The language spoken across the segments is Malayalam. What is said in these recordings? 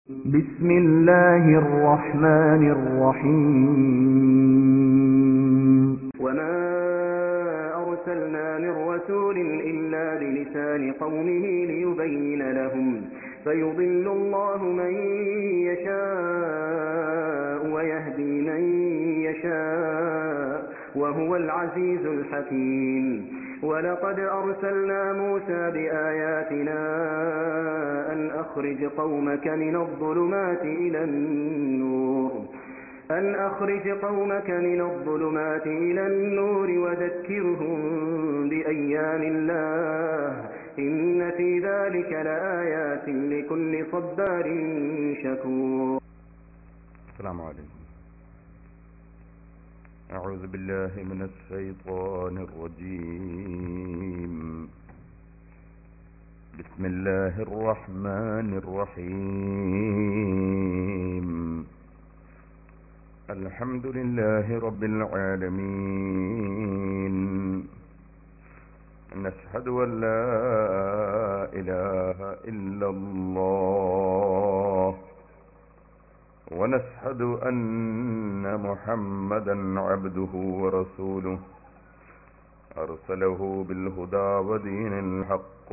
بسم الله الرحمن الرحيم وما أرسلنا من رسول إلا بلسان قومه ليبين لهم فيضل الله من يشاء ويهدي من يشاء وهو العزيز الحكيم ولقد أرسلنا موسى بآياتنا أن أخرج قومك من الظلمات إلى النور وذكرهم بأيام الله إن في ذلك لآيات لكل صبار شكور. السلام عليكم. أعوذ بالله من الشيطان الرجيم. بسم الله الرحمن الرحيم. الحمد لله رب العالمين. نشهد أن لا إله إلا الله ونشهد أن محمدا عبده ورسوله أرسله بالهدى ودين الحق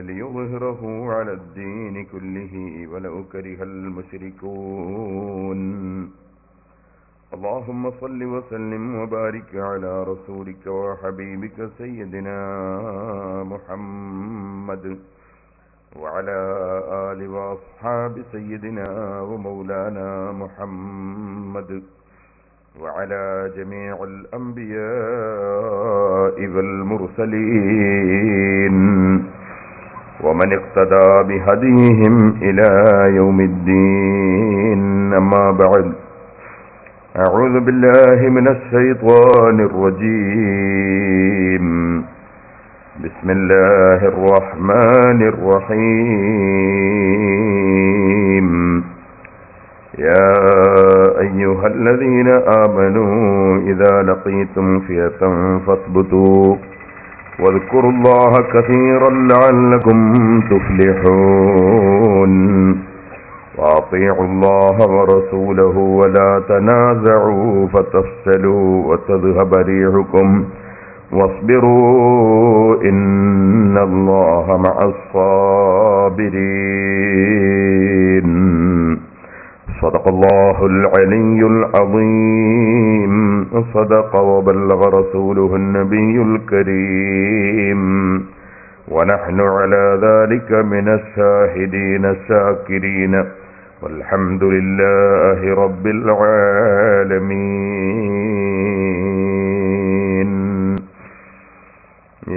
ليظهره على الدين كله ولو كره المشركون. اللهم صل وسلم وبارك على رسولك وحبيبك سيدنا محمد وعلى آل وأصحاب سيدنا ومولانا محمد وعلى جميع الأنبياء والمرسلين ومن اقتدى بهديهم إلى يوم الدين. أما بعد، أعوذ بالله من الشيطان الرجيم. بسم الله الرحمن الرحيم. يا أيها الذين آمنوا إذا لقيتم فئة فاثبتوا واذكروا الله كثيرا لعلكم تفلحون. وأطيعوا الله ورسوله ولا تنازعوا فتفشلوا وتذهب ريحكم واصبروا إن الله مع الصابرين. صدق الله العلي العظيم. صدق وبلغ رسوله النبي الكريم. ونحن على ذلك من الشاهدين الشاكرين والحمد لله رب العالمين.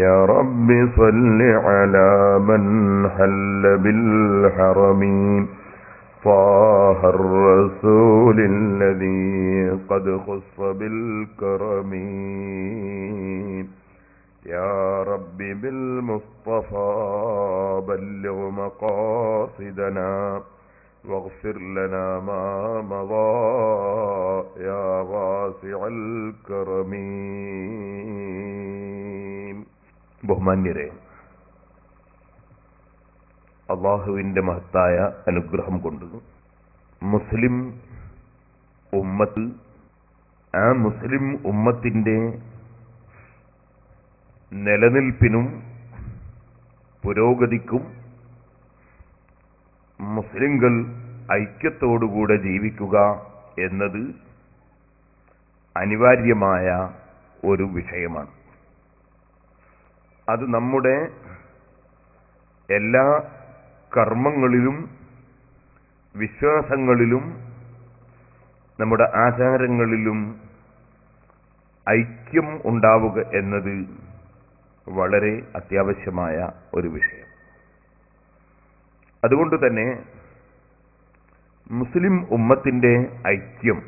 يا رب صل على من حل بالحرم طه الرسول الذي قد خص بالكرم. يا رب بالمصطفى بلغ مقاصدنا واغفر لنا ما مضى يا واسع الكرم. ബഹുമാന്യരെ, അള്ളാഹുവിന്റെ മഹത്തായ അനുഗ്രഹം കൊണ്ട് മുസ്ലിം ഉമ്മത്ത്, ആ മുസ്ലിം ഉമ്മത്തിന്റെ നിലനിൽപ്പിനും പുരോഗതിക്കും മുസ്ലിങ്ങൾ ഐക്യത്തോടുകൂടെ ജീവിക്കുക എന്നത് അനിവാര്യമായ ഒരു വിഷയമാണ്. അത് നമ്മുടെ എല്ലാ കർമ്മങ്ങളിലും വിശ്വാസങ്ങളിലും നമ്മുടെ ആചാരങ്ങളിലും ഐക്യം ഉണ്ടാവുക എന്നത് വളരെ അത്യാവശ്യമായ ഒരു വിഷയം. അതുകൊണ്ട് തന്നെ മുസ്ലിം ഉമ്മത്തിന്റെ ഐക്യം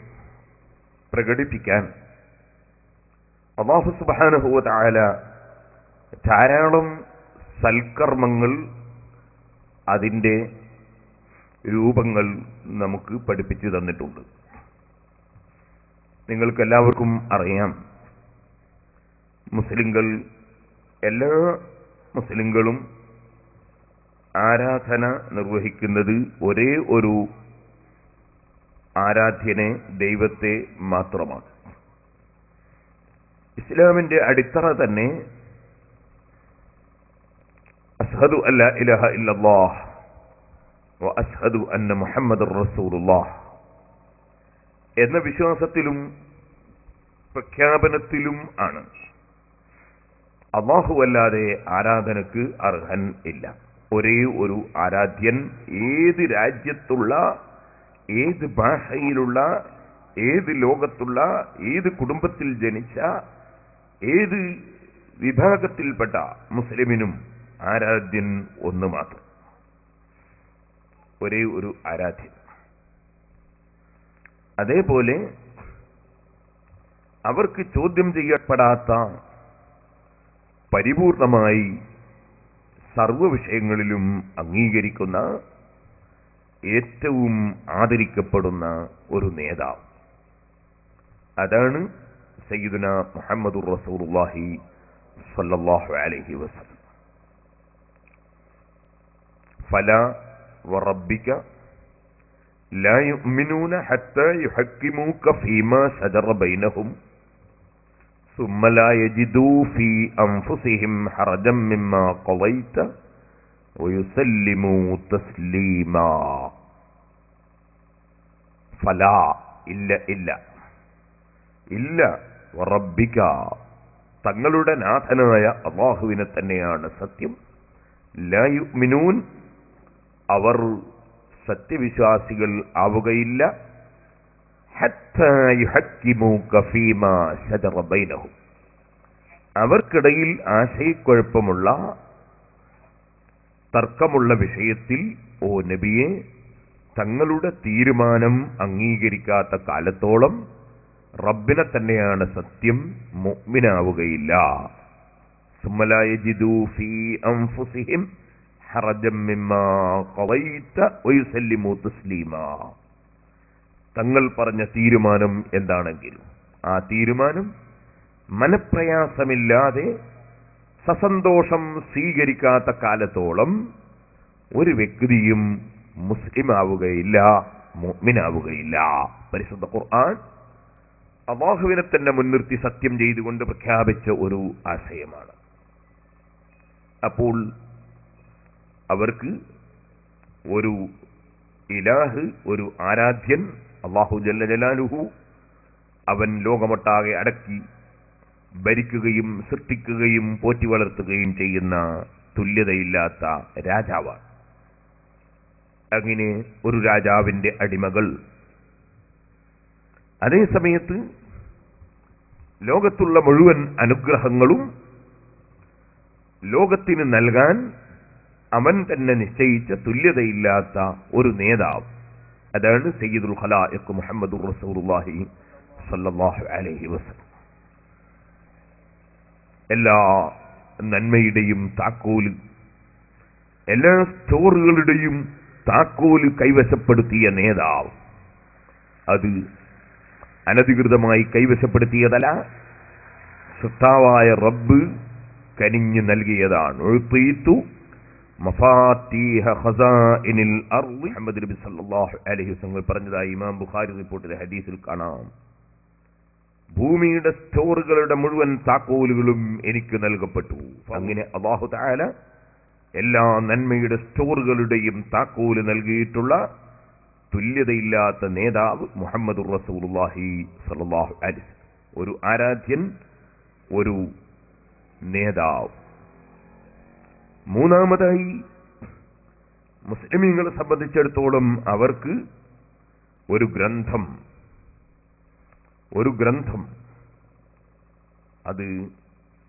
പ്രകടിപ്പിക്കാൻ അല്ലാഹു സുബ്ഹാനഹു വ തആല ധാരാളം സൽക്കർമ്മങ്ങൾ, അതിൻ്റെ രൂപങ്ങൾ നമുക്ക് പഠിപ്പിച്ചു തന്നിട്ടുണ്ട്. നിങ്ങൾക്കെല്ലാവർക്കും അറിയാം, എല്ലാ മുസ്ലിങ്ങളും ആരാധന നിർവഹിക്കുന്നത് ഒരേ ഒരു ആരാധ്യനെ, ദൈവത്തെ മാത്രമാണ്. ഇസ്ലാമിന്റെ അടിത്തറ തന്നെ അസ്ഹദു അല്ലാ ഇലാഹ ഇല്ലല്ലാഹ് വ അസ്ഹദു അന്ന മുഹമ്മദുർ റസൂലുള്ളാഹ് എന്ന വിശ്വാസത്തിലും പ്രഖ്യാപനത്തിലും ആണ്. അല്ലാഹു അല്ലാതെ ആരാധനക്ക് അർഹൻ ഇല്ല. ഒരേ ഒരു ആരാധ്യൻ, ഏത് രാജ്യത്തുള്ള, ഏത് ഭാഷയിലുള്ള, ഏത് ലോകത്തുള്ള, ഏത് കുടുംബത്തിൽ ജനിച്ച, ഏത് വിഭാഗത്തിൽപ്പെട്ട മുസ്ലിമിനും ആരാധ്യൻ ഒന്ന് മാത്രം, ഒരേ ഒരു ആരാധ്യൻ. അതേപോലെ അവർക്ക് ചോദ്യം ചെയ്യപ്പെടാത്ത, പരിപൂർണമായി സർവ വിഷയങ്ങളിലും അംഗീകരിക്കുന്ന, ഏറ്റവും ആദരിക്കപ്പെടുന്ന ഒരു നേതാവ്, അതാണ് സയ്യിദുനാ മുഹമ്മദുർ റസൂലുള്ളാഹി സ്വല്ലല്ലാഹു അലൈഹി വസല്ലം. ഫലാ വറബ്ബിക ലാ യുഅ്മിനൂന ഹത്താ യുഹക്കിമൂക ഫീമാ ശജറ ബൈനഹും ثم لا يجدوا في أنفسهم حرجا مما قضيت ويسلموا تسليما. فلا ഇല്ല വറബ്ബിക, തങ്ങളുടെ നാഥനായ അല്ലാഹുവിനെ തന്നെയാണ് സത്യം. ലാ യുഅ്മിനൂൻ, അവർ സത്യവിശ്വാസികൾ ആവുകയില്ല. ഹത്താ യുഹക്കിമൂക ഫീമാ ശജറ ബൈനഹും, അവർക്കിടയിൽ ആശയക്കുഴപ്പമുള്ള, തർക്കമുള്ള വിഷയത്തിൽ ഓ നബിയെ തങ്ങളുടെ തീരുമാനം അംഗീകരിക്കാത്ത കാലത്തോളം റബ്ബിനെ തന്നെയാണ് സത്യം, മുഅ്മിനാവുകയില്ല. സുമ്മ ലാ യജിദൂ ഫീ അൻഫുസിഹിം ഹറജം മിമ്മാ ഖളൈത വയുസല്ലിമൂ തസ്ലീമാ, തങ്ങൾ പറഞ്ഞ തീരുമാനം എന്താണെങ്കിലും ആ തീരുമാനം മനപ്രയാസമില്ലാതെ സസന്തോഷം സ്വീകരിക്കാത്ത കാലത്തോളം ഒരു വ്യക്തിയും മുസ്ലിമാവുകയില്ല, മുഅ്മിനാവുകയില്ല. പരിശുദ്ധ ഖുർആൻ അല്ലാഹുവിനെ തന്നെ മുൻനിർത്തി സത്യം ചെയ്തുകൊണ്ട് പ്രഖ്യാപിച്ച ഒരു ആശയമാണ്. അപ്പോൾ അവർക്ക് ഒരു ഇലാഹ്, ഒരു ആരാധ്യൻ അല്ലാഹു ജല്ല ജലാലുഹു, അവൻ ലോകമൊട്ടാകെ അടക്കി ഭരിക്കുകയും സൃഷ്ടിക്കുകയും പോറ്റി വളർത്തുകയും ചെയ്യുന്ന തുല്യതയില്ലാത്ത രാജാവാണ്. അങ്ങനെ ഒരു രാജാവിന്റെ അടിമകൾ, അതേ സമയത്ത് ലോകത്തുള്ള മുഴുവൻ അനുഗ്രഹങ്ങളും ലോകത്തിന് നൽകാൻ അവൻ തന്നെ നിശ്ചയിച്ച തുല്യതയില്ലാത്ത ഒരു നേതാവ്, അതാണ് സയ്യിദുൽ ഖലായിഖ് മുഹമ്മദുർ റസൂലുള്ളാഹി സ്വല്ലല്ലാഹു അലൈഹി വസല്ലം. എല്ലാ നന്മയുടെയും താക്കോല്, എല്ലാ സ്റ്റോറുകളുടെയും താക്കോല് കൈവശപ്പെടുത്തിയ നേതാവ്, അത് അനധികൃതമായി കൈവശപ്പെടുത്തിയതല്ല, സൃഷ്ടാവായ റബ്ബ് കനിഞ്ഞു നൽകിയതാണ്. മഫാത്തീഹ ഖസാഇനിൽ അർള്, മുഹമ്മദ് നബി സല്ലല്ലാഹു അലൈഹി വസല്ലം പറഞ്ഞതായി ഇമാം ബുഖാരി റിപ്പോർട്ടിലെ ഹദീസിൽ കാണാം. ഭൂമിയുടെ സ്റ്റോറുകളുടെ മുഴുവൻ താക്കോലുകളും എനിക്ക് നൽകപ്പെട്ടു. അങ്ങനെ അല്ലാഹു തആല എല്ലാ നന്മയുടെ സ്റ്റോറുകളുടെയും താക്കോല് നൽകിയിട്ടുള്ള തുല്യതയില്ലാത്ത നേതാവ് മുഹമ്മദുർ റസൂലുള്ളാഹി സ്വല്ലല്ലാഹു അലൈഹി വസല്ലം, ഒരു ആരാധ്യൻ, ഒരു നേതാവ്. മൂന്നാമതായി മുസ്ലിമീങ്ങളെ സംബന്ധിച്ചിടത്തോളം അവർക്ക് ഒരു ഗ്രന്ഥം അത്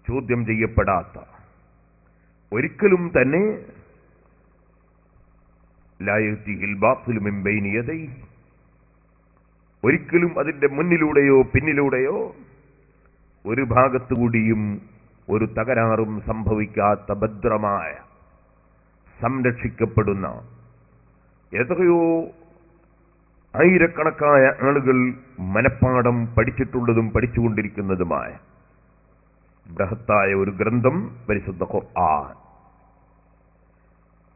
ചോദ്യം ചെയ്യപ്പെടാത്ത, ഒരിക്കലും തന്നെ ലാ യഅ്തിഹിൽ ബാത്തിലു മിൻ ബൈനി യദൈഹി, ഒരിക്കലും അതിന്റെ മുന്നിലൂടെയോ പിന്നിലൂടെയോ ഒരു ഭാഗത്തുകൂടിയും ഒരു തകരാറും സംഭവിക്കാത്ത ഭദ്രമായ, സംരക്ഷിക്കപ്പെടുന്ന, എത്രയോ ആയിരക്കണക്കായ ആളുകൾ മനപ്പാഠം പഠിച്ചിട്ടുള്ളതും പഠിച്ചുകൊണ്ടിരിക്കുന്നതുമായ ബൃഹത്തായ ഒരു ഗ്രന്ഥം പരിശുദ്ധ ഖുർആൻ.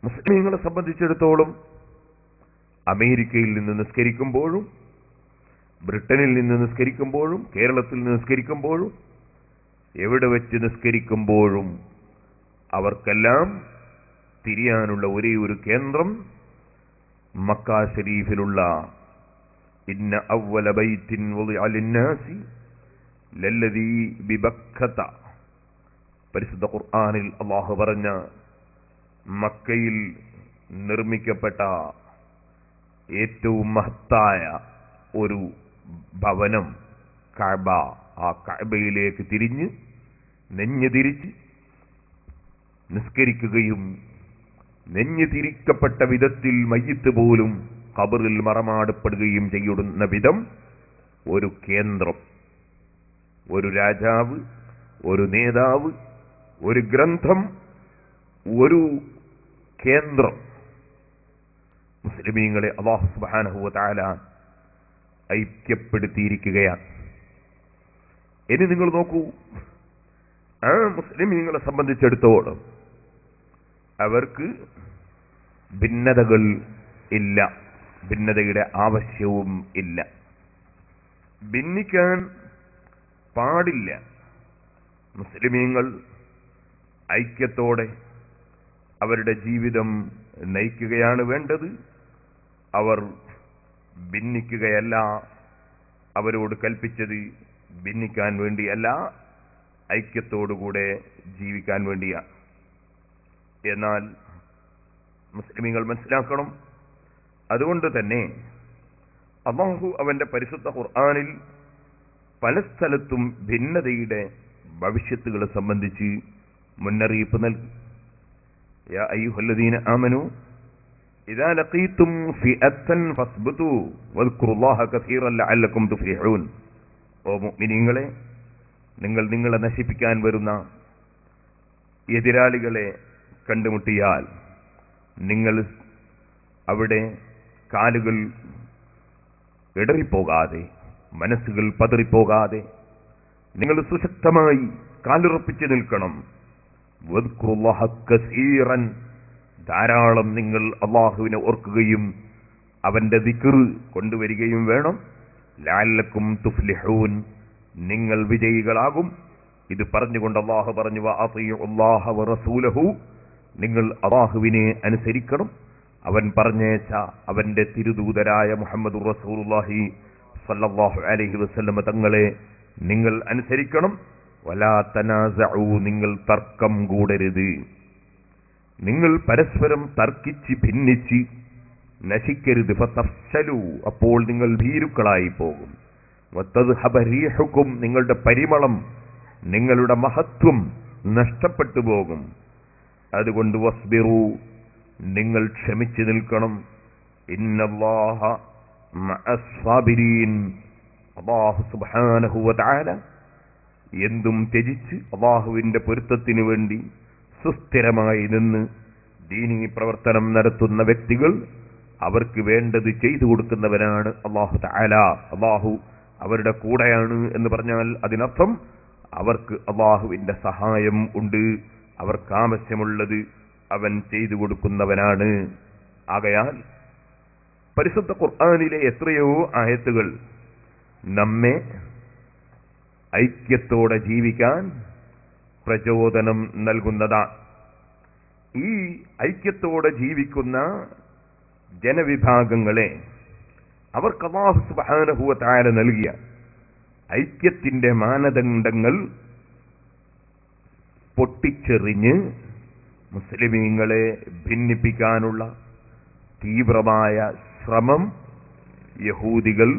മുസ്ലിമീങ്ങളെ സംബന്ധിച്ചിടത്തോളം അമേരിക്കയിൽ നിന്ന് നിസ്കരിക്കുമ്പോഴും ബ്രിട്ടനിൽ നിന്ന് നിസ്കരിക്കുമ്പോഴും കേരളത്തിൽ നിന്ന് നിസ്കരിക്കുമ്പോഴും എവിടെ വെച്ച് നിസ്കരിക്കുമ്പോഴും അവർക്കെല്ലാം തിരിയാനുള്ള ഒരേ ഒരു കേന്ദ്രം മക്ക ശരീഫിലുള്ള ഇന്ന അവ്വല ബൈത്തിൻ വുളിഅ ലിന്നാസി ലല്ലദീ ബിബക്കത. പരിശുദ്ധ ഖുർആനിൽ അല്ലാഹു പറഞ്ഞ മക്കയിൽ നിർമ്മിക്കപ്പെട്ട ഏറ്റവും മഹത്തായ ഒരു ഭവനം കഅബ. ആ കഅബയിലേക്ക് തിരിഞ്ഞ് നെഞ്ഞു തിരിച്ച് നിസ്കരിക്കുകയും നെഞ്ഞു തിരിക്കപ്പെട്ട വിധത്തിൽ മയ്യിത്ത് പോലും ഖബറിൽ മറമാടപ്പെടുകയും ചെയ്യുന്ന വിധം ഒരു കേന്ദ്രം, ഒരു രാജാവ്, ഒരു നേതാവ്, ഒരു ഗ്രന്ഥം, ഒരു കേന്ദ്രം മുസ്ലിമീങ്ങളെ അല്ലാഹു സുബ്ഹാനഹു വ തആല ഐക്യപ്പെടുത്തിയിരിക്കുകയാണ്. ഇനി നിങ്ങൾ നോക്കൂ, ആ മുസ്ലിമീങ്ങളെ സംബന്ധിച്ചിടത്തോളം അവർക്ക് ഭിന്നതകൾ ഇല്ല, ഭിന്നതയുടെ ആവശ്യവും ഇല്ല, ഭിന്നിക്കാൻ പാടില്ല. മുസ്ലിമീങ്ങൾ ഐക്യത്തോടെ അവരുടെ ജീവിതം നയിക്കുകയാണ് വേണ്ടത്. അവർ ഭിന്നിക്കുകയല്ല. അവരോട് കൽപ്പിച്ചത് ഭിന്നിക്കാൻ വേണ്ടിയല്ല, ഐക്യത്തോടുകൂടെ ജീവിക്കാൻ വേണ്ടിയാണ്. എന്നാൽ മുസ്ലിമീങ്ങൾ മനസ്സിലാക്കണം, അതുകൊണ്ട് തന്നെ അല്ലാഹു അവന്റെ പരിശുദ്ധ ഖുർആനിൽ പല സ്ഥലത്തും ഭിന്നതയുടെ ഭവിഷ്യത്തുകളെ സംബന്ധിച്ച് മുന്നറിയിപ്പ് നൽകി. യാ അയ്യുഹല്ലദീന ആമനൂ ഇദാ ലഖീതും ഫിഅത്തൻ ഫസ്ബുതു വദ്കുറുല്ലാഹ കസീറൻ ലഅല്ലകും തുഫ്ലിഹൂൻ. ഓ മുഅ്മിനീങ്ങളെ, നിങ്ങൾ നിങ്ങളെ നശിപ്പിക്കാൻ വരുന്ന എതിരാളികളെ കണ്ടുമുട്ടിയാൽ നിങ്ങൾ അവിടെ കാലുകൾ ഇടറിപ്പോകാതെ, മനസ്സുകൾ പതറിപ്പോകാതെ നിങ്ങൾ സുശക്തമായി കാലുറപ്പിച്ചു നിൽക്കണം. വദ്കുറുല്ലാഹ കസീറൻ, ധാരാളം നിങ്ങൾ അല്ലാഹുവിനെ ഓർക്കുകയും അവന്റെ ദിക്ർ കൊണ്ടുവരികയും വേണം. ലഅല്ലകും തുഫ്ലിഹൂൻ, നിങ്ങൾ വിജയികളാകും. ഇത് പറഞ്ഞുകൊണ്ട് അല്ലാഹു പറഞ്ഞു, വഅതിഉല്ലാഹ വറസൂലഹു, നിങ്ങൾ അല്ലാഹുവിനെ അനുസരിക്കണം. അവൻ പറഞ്ഞേച്ച അവന്റെ തിരുദൂതരായ മുഹമ്മദുർ റസൂലുള്ളാഹി സ്വല്ലല്ലാഹു അലൈഹി വസല്ലം തങ്ങളെ നിങ്ങൾ അനുസരിക്കണം. വലാ തനാസഉ, നിങ്ങൾ തർക്കം കൂടരുത്. നിങ്ങൾ പരസ്പരം തർക്കിച്ച് ഭിന്നിച്ച് നശിക്കരുത്. ഫതഫ്ശലു, അപ്പോൾ നിങ്ങൾ ഭീരുക്കളായി പോകും. വതദ്ഹബ റീഹുക്കും, നിങ്ങളുടെ പരിമളം, നിങ്ങളുടെ മഹത്വം നഷ്ടപ്പെട്ടു പോകും. അതുകൊണ്ട് വസ്ബിറു, നിങ്ങൾ ക്ഷമിച്ചു നിൽക്കണം. ഇന്നല്ലാഹ മഅസ്സാബിരീൻ, അല്ലാഹു സുബ്ഹാനഹു വ തആല എന്തും ത്യജിച്ച് അല്ലാഹുവിന്റെ പൊരുത്തത്തിനു വേണ്ടി സുസ്ഥിരമായി നിന്ന് ദീനീ പ്രവർത്തനം നടത്തുന്ന വ്യക്തികൾ, അവർക്ക് വേണ്ടത് ചെയ്തു കൊടുക്കുന്നവനാണ് അല്ലാഹു തആല. അല്ലാഹു അവരുടെ കൂടെയാണ് എന്ന് പറഞ്ഞാൽ അതിനർത്ഥം അവർക്ക് അല്ലാഹുവിന്റെ സഹായം ഉണ്ട്, അവർക്ക് ആവശ്യമുള്ളത് അവൻ ചെയ്തു കൊടുക്കുന്നവനാണ്. ആകയാൽ പരിശുദ്ധ ഖുർആനിലെ എത്രയോ ആയത്തുകൾ നമ്മെ ഐക്യത്തോടെ ജീവിക്കാൻ പ്രചോദനം നൽകുന്നതാണ്. ഈ ഐക്യത്തോടെ ജീവിക്കുന്ന ജനവിഭാഗങ്ങളെ അവർക്ക് അല്ലാഹു സുബ്ഹാനഹു വ തആല നൽകിയ ഐക്യത്തിന്റെ മാനദണ്ഡങ്ങൾ പൊട്ടിച്ചെറിഞ്ഞ് മുസ്ലിമീങ്ങളെ ഭിന്നിപ്പിക്കാനുള്ള തീവ്രമായ ശ്രമം യഹൂദികൾ,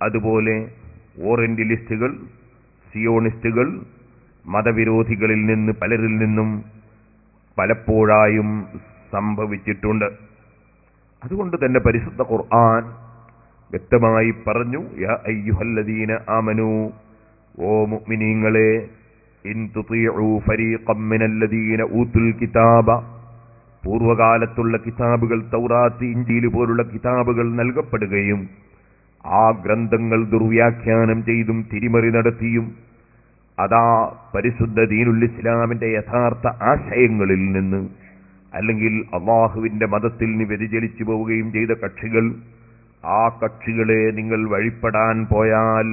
അതുപോലെ ഓറിയന്റലിസ്റ്റുകൾ, സിയോണിസ്റ്റുകൾ, മതവിരോധികളിൽ നിന്ന് പലരിൽ നിന്നും പലപ്പോഴായും സംഭവിച്ചിട്ടുണ്ട്. അതുകൊണ്ട് തന്നെ പരിശുദ്ധ ഖുർആൻ വ്യക്തമായി പറഞ്ഞു, യാ അയ്യുഹല്ലദീന ആമനൂ, ഓ മുഅ്മിനീങ്ങളെ, ഇൻ തുതീഉ ഫരീഖം മിനല്ലദീന ഊതുൽ കിതാബ, പൂർവകാലത്തുള്ള കിതാബുകൾ, തൗറാത്ത്, ഇഞ്ചീൽ പോലുള്ള കിതാബുകൾ നൽകപ്പെടുകയും ആ ഗ്രന്ഥങ്ങൾ ദുർവ്യാഖ്യാനം ചെയ്തും തിരിമറി നടത്തിയും അതാ പരിശുദ്ധ ദീനുൽ ഇസ്ലാമിന്റെ യഥാർത്ഥ ആശയങ്ങളിൽ നിന്ന് അല്ലെങ്കിൽ അള്ളാഹുവിന്റെ മതത്തിൽ നിന്ന് വ്യതിചലിച്ചു പോവുകയും ചെയ്ത കക്ഷികൾ, ആ കക്ഷികളെ നിങ്ങൾ വഴിപ്പെടാൻ പോയാൽ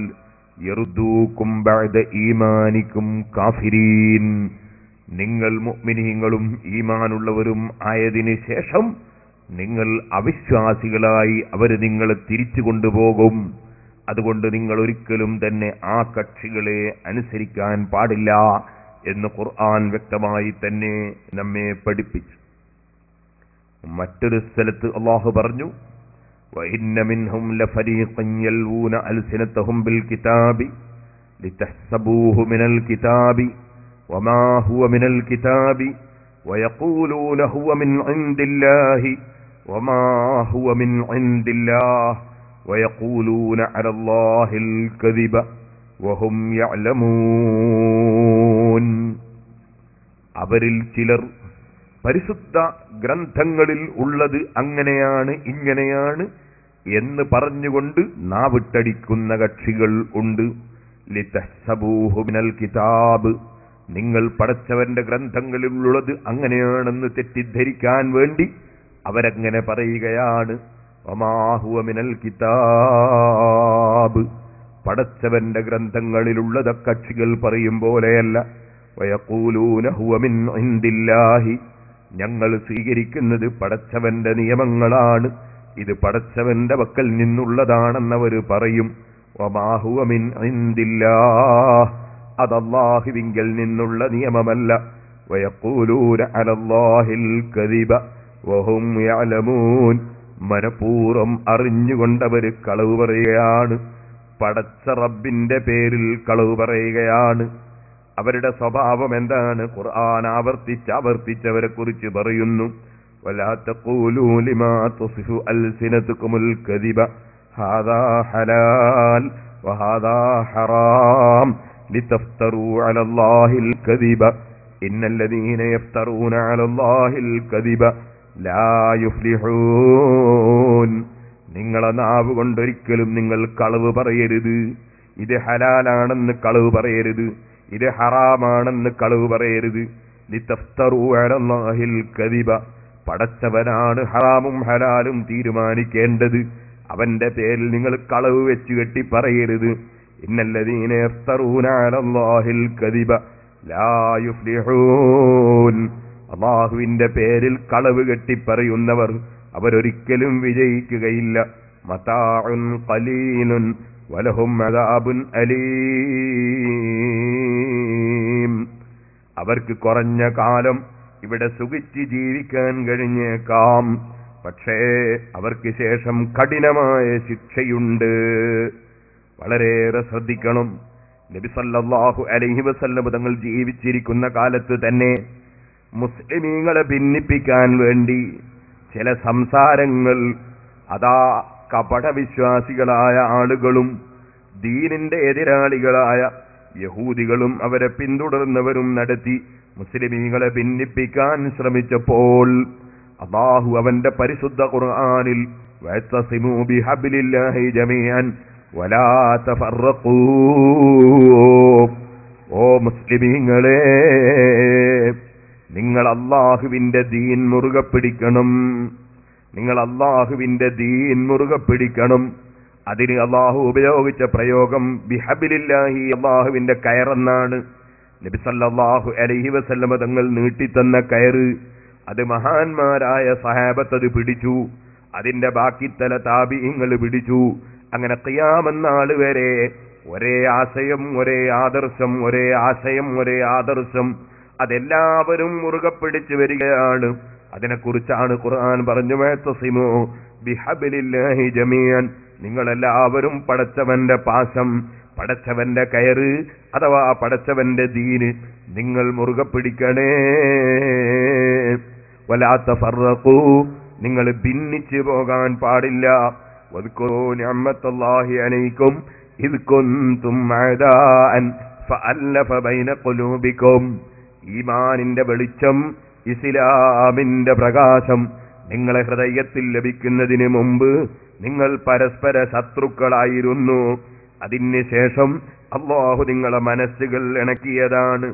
യറുദ്ദൂക്കും ബഅദ ഈമാനിക്കും കാഫിരീൻ, നിങ്ങൾ മുഅ്മിനീങ്ങളും ഈമാനുള്ളവരും ആയതിനു ശേഷം നിങ്ങൾ അവിശ്വാസികളായി അവർ നിങ്ങളെ തിരിച്ചു കൊണ്ടുപോകും. അതുകൊണ്ട് നിങ്ങൾ ഒരിക്കലും തന്നെ ആ കക്ഷികളെ അനുസരിക്കാൻ പാടില്ല എന്ന് ഖുർആൻ വ്യക്തമായി തന്നെ നമ്മെ പഠിപ്പിച്ചു. മറ്റൊരു സ്ഥലത്ത് അല്ലാഹു പറഞ്ഞു, وَإِنَّ مِنْهُمْ لَفَرِيقًا يَلْوُونَ أَلْسِنَتَهُمْ بِالْكِتَابِ لِتَحْسَبُوهُ مِنَ الْكِتَابِ وَمَا هُوَ مِنَ الْكِتَابِ وَيَقُولُونَ هُوَ مِنْ عِنْدِ اللَّهِ وَمَا هُوَ مِنْ عِنْدِ اللَّهِ وَيَقُولُونَ عَلَى اللَّهِ الْكَذِبَ وَهُمْ يَعْلَمُونَ. അവരിൽ ചിലർ പരിശുദ്ധ ഗ്രന്ഥങ്ങളിൽ ഉള്ളത് അങ്ങനെയാണ് ഇങ്ങനെയാണ് എന്ന് പറഞ്ഞുകൊണ്ട് നാവിട്ടടിക്കുന്ന കക്ഷികൾ ഉണ്ട്. ലിതഹ്സബൂഹു മിനൽ കിതാബ്, നിങ്ങൾ പടച്ചവന്റെ ഗ്രന്ഥങ്ങളിലുള്ളത് അങ്ങനെയാണെന്ന് തെറ്റിദ്ധരിക്കാൻ വേണ്ടി അവരങ്ങനെ പറയുകയാണ്. വമാ ഹുവ മിനൽ കിതാബ്, പടച്ചവന്റെ ഗ്രന്ഥങ്ങളിലുള്ളത് കക്ഷികൾ പറയും പോലെയല്ല. വയഖൂലൂന ഹുവ മിൻ ഇൻദില്ലാഹി, ഞങ്ങൾ സ്വീകരിക്കുന്നത് പടച്ചവന്റെ നിയമങ്ങളാണ്, ഇത് പടച്ചവന്റെ പക്കൽ നിന്നുള്ളതാണെന്നവർ പറയും. വമാ ഹുവ മിൻ ഇൻദില്ലാഹ്, അത് അല്ലാഹുവിങ്കൽ നിന്നുള്ള നിയമമല്ല. വയഖൂലൂന അലല്ലാഹിൽ കദിബ വഹും യഅലമൂൻ, മനഃപൂർവ്വം അറിഞ്ഞുകൊണ്ടവർ കളവ് പറയുകയാണ്, പടച്ച റബ്ബിന്റെ പേരിൽ കളവ് പറയുകയാണ്. അവരുടെ സ്വഭാവം എന്താണ്? ഖുർആൻ ആവർത്തിച്ചവരെ കുറിച്ച് പറയുന്നു, വലാ തഖൂലൂ ലിമാ തസിഫു അൽസിനതുകുമുൽ കദിബ ഹാദാ ഹലാൽ വഹാദാ ഹറാം ലിതഫ്തറൂ അലല്ലാഹിൽ കദിബ ഇന്നല്ലദീന യഫ്തറൂന അലല്ലാഹിൽ കദിബ ലാ യുഫ്ലിഹൂൻ. നിങ്ങളെ നാവ് കൊണ്ടൊരിക്കലും നിങ്ങൾ കളവ് പറയരുത്. ഇത് ഹലാലാണെന്ന് കളവ് പറയരുത്, ഇത് ഹറാമാണെന്ന് കളവ് പറയരുത്. ലിതഫ്തറൂ അലല്ലാഹിൽ കദിബ, പടച്ചവനാണ് ഹറാമും ഹലാലും തീരുമാനിക്കേണ്ടത്, അവന്റെ പേരിൽ നിങ്ങൾ കളവ് വെച്ച് കെട്ടി പറയരുത്. ഇന്നല്ലദീന യഫ്തറൂന അലല്ലാഹിൽ കദിബ ലാ യുഫ്ലിഹൂൻ, അല്ലാഹുവിന്റെ പേരിൽ കളവ് കെട്ടി പറയുന്നവർ അവരൊരിക്കലും വിജയിക്കുകയില്ല. മതാഉൻ ഖലീലുൻ വലഹും അദാബുൻ അലീം, അവർക്ക് കുറഞ്ഞ കാലം ഇവിടെ സുഖിച്ച് ജീവിക്കാൻ കഴിഞ്ഞേക്കാം, പക്ഷേ അവർക്ക് ശേഷം കഠിനമായ ശിക്ഷയുണ്ട്. വളരെയേറെ ശ്രദ്ധിക്കണം. നബി സല്ലല്ലാഹു അലൈഹി വസല്ലം തങ്ങൾ ജീവിച്ചിരിക്കുന്ന കാലത്ത് തന്നെ മുസ്ലിമീങ്ങളെ ഭിന്നിപ്പിക്കാൻ വേണ്ടി ചില സംസാരങ്ങൾ അതാ കപടവിശ്വാസികളായ ആളുകളും ദീനിന്റെ എതിരാളികളായ യഹൂദികളും അവരെ പിന്തുടർന്നവരും നടത്തി മുസ്ലിമീങ്ങളെ ഭിന്നിപ്പിക്കാൻ ശ്രമിച്ചപ്പോൾ അല്ലാഹു അവന്റെ പരിശുദ്ധ ഖുർആനിൽ വഅതസിമൂ ബിഹബ്ലില്ലാഹി ജമീഅൻ വലാ തഫറഖൂ, ഓ മുസ്ലിമീങ്ങളെ, നിങ്ങൾ അല്ലാഹുവിന്റെ ദീൻ മുറുകെ പിടിക്കണം, നിങ്ങൾ അല്ലാഹുവിന്റെ ദീൻ മുറുകെ പിടിക്കണം. അതിന് അല്ലാഹു ഉപയോഗിച്ച പ്രയോഗം ബിഹബ്ലില്ലാഹി, അല്ലാഹുവിന്റെ കയറെന്നാണ്. നബി സല്ലല്ലാഹു അലൈഹി വസല്ലം തങ്ങൾ നീട്ടിത്തന്ന കയറ്, അത് മഹാന്മാരായ സഹാബത്ത് അത് പിടിച്ചു, അതിന്റെ ബാക്കിത്തല താബിഈങ്ങൾ പിടിച്ചു. അങ്ങനെ ഖിയാമത്ത് നാൾ വരെ ഒരേ ആശയം, ഒരേ ആദർശം, ഒരേ ആശയം, ഒരേ ആദർശം, അതെല്ലാവരും മുറുകെ പിടിച്ചു വരികയാണ്. അതിനെക്കുറിച്ചാണ് ഖുർആൻ പറഞ്ഞു, വഅതസിമൂ ബിഹബ്ലില്ലാഹി ജമീഅൻ, നിങ്ങളെല്ലാവരും പടച്ചവന്റെ പാശം, പടച്ചവന്റെ കയറ് അഥവാ പടച്ചവന്റെ ദീന് നിങ്ങൾ മുറുകെ പിടിക്കണേ. വലാ തഫറഖൂ, നിങ്ങൾ ഭിന്നിച്ചു പോകാൻ പാടില്ല. വദ്കുറൂ നിഅമത്തല്ലാഹി അലൈക്കും ഇദ് കുൻതും അദാഅൻ ഫഅല്ലഫ ബൈന ഖുലൂബിക്കും, ഈമാനിന്റെ വെളിച്ചം, ഇസ്ലാമിന്റെ പ്രകാശം നിങ്ങളെ ഹൃദയത്തിൽ ലഭിക്കുന്നതിന് മുമ്പ് നിങ്ങൾ പരസ്പര ശത്രുക്കളായിരുന്നു. അതിന് ശേഷം അല്ലാഹു നിങ്ങളെ മനസ്സുകൾ ഇണക്കിയതാണ്.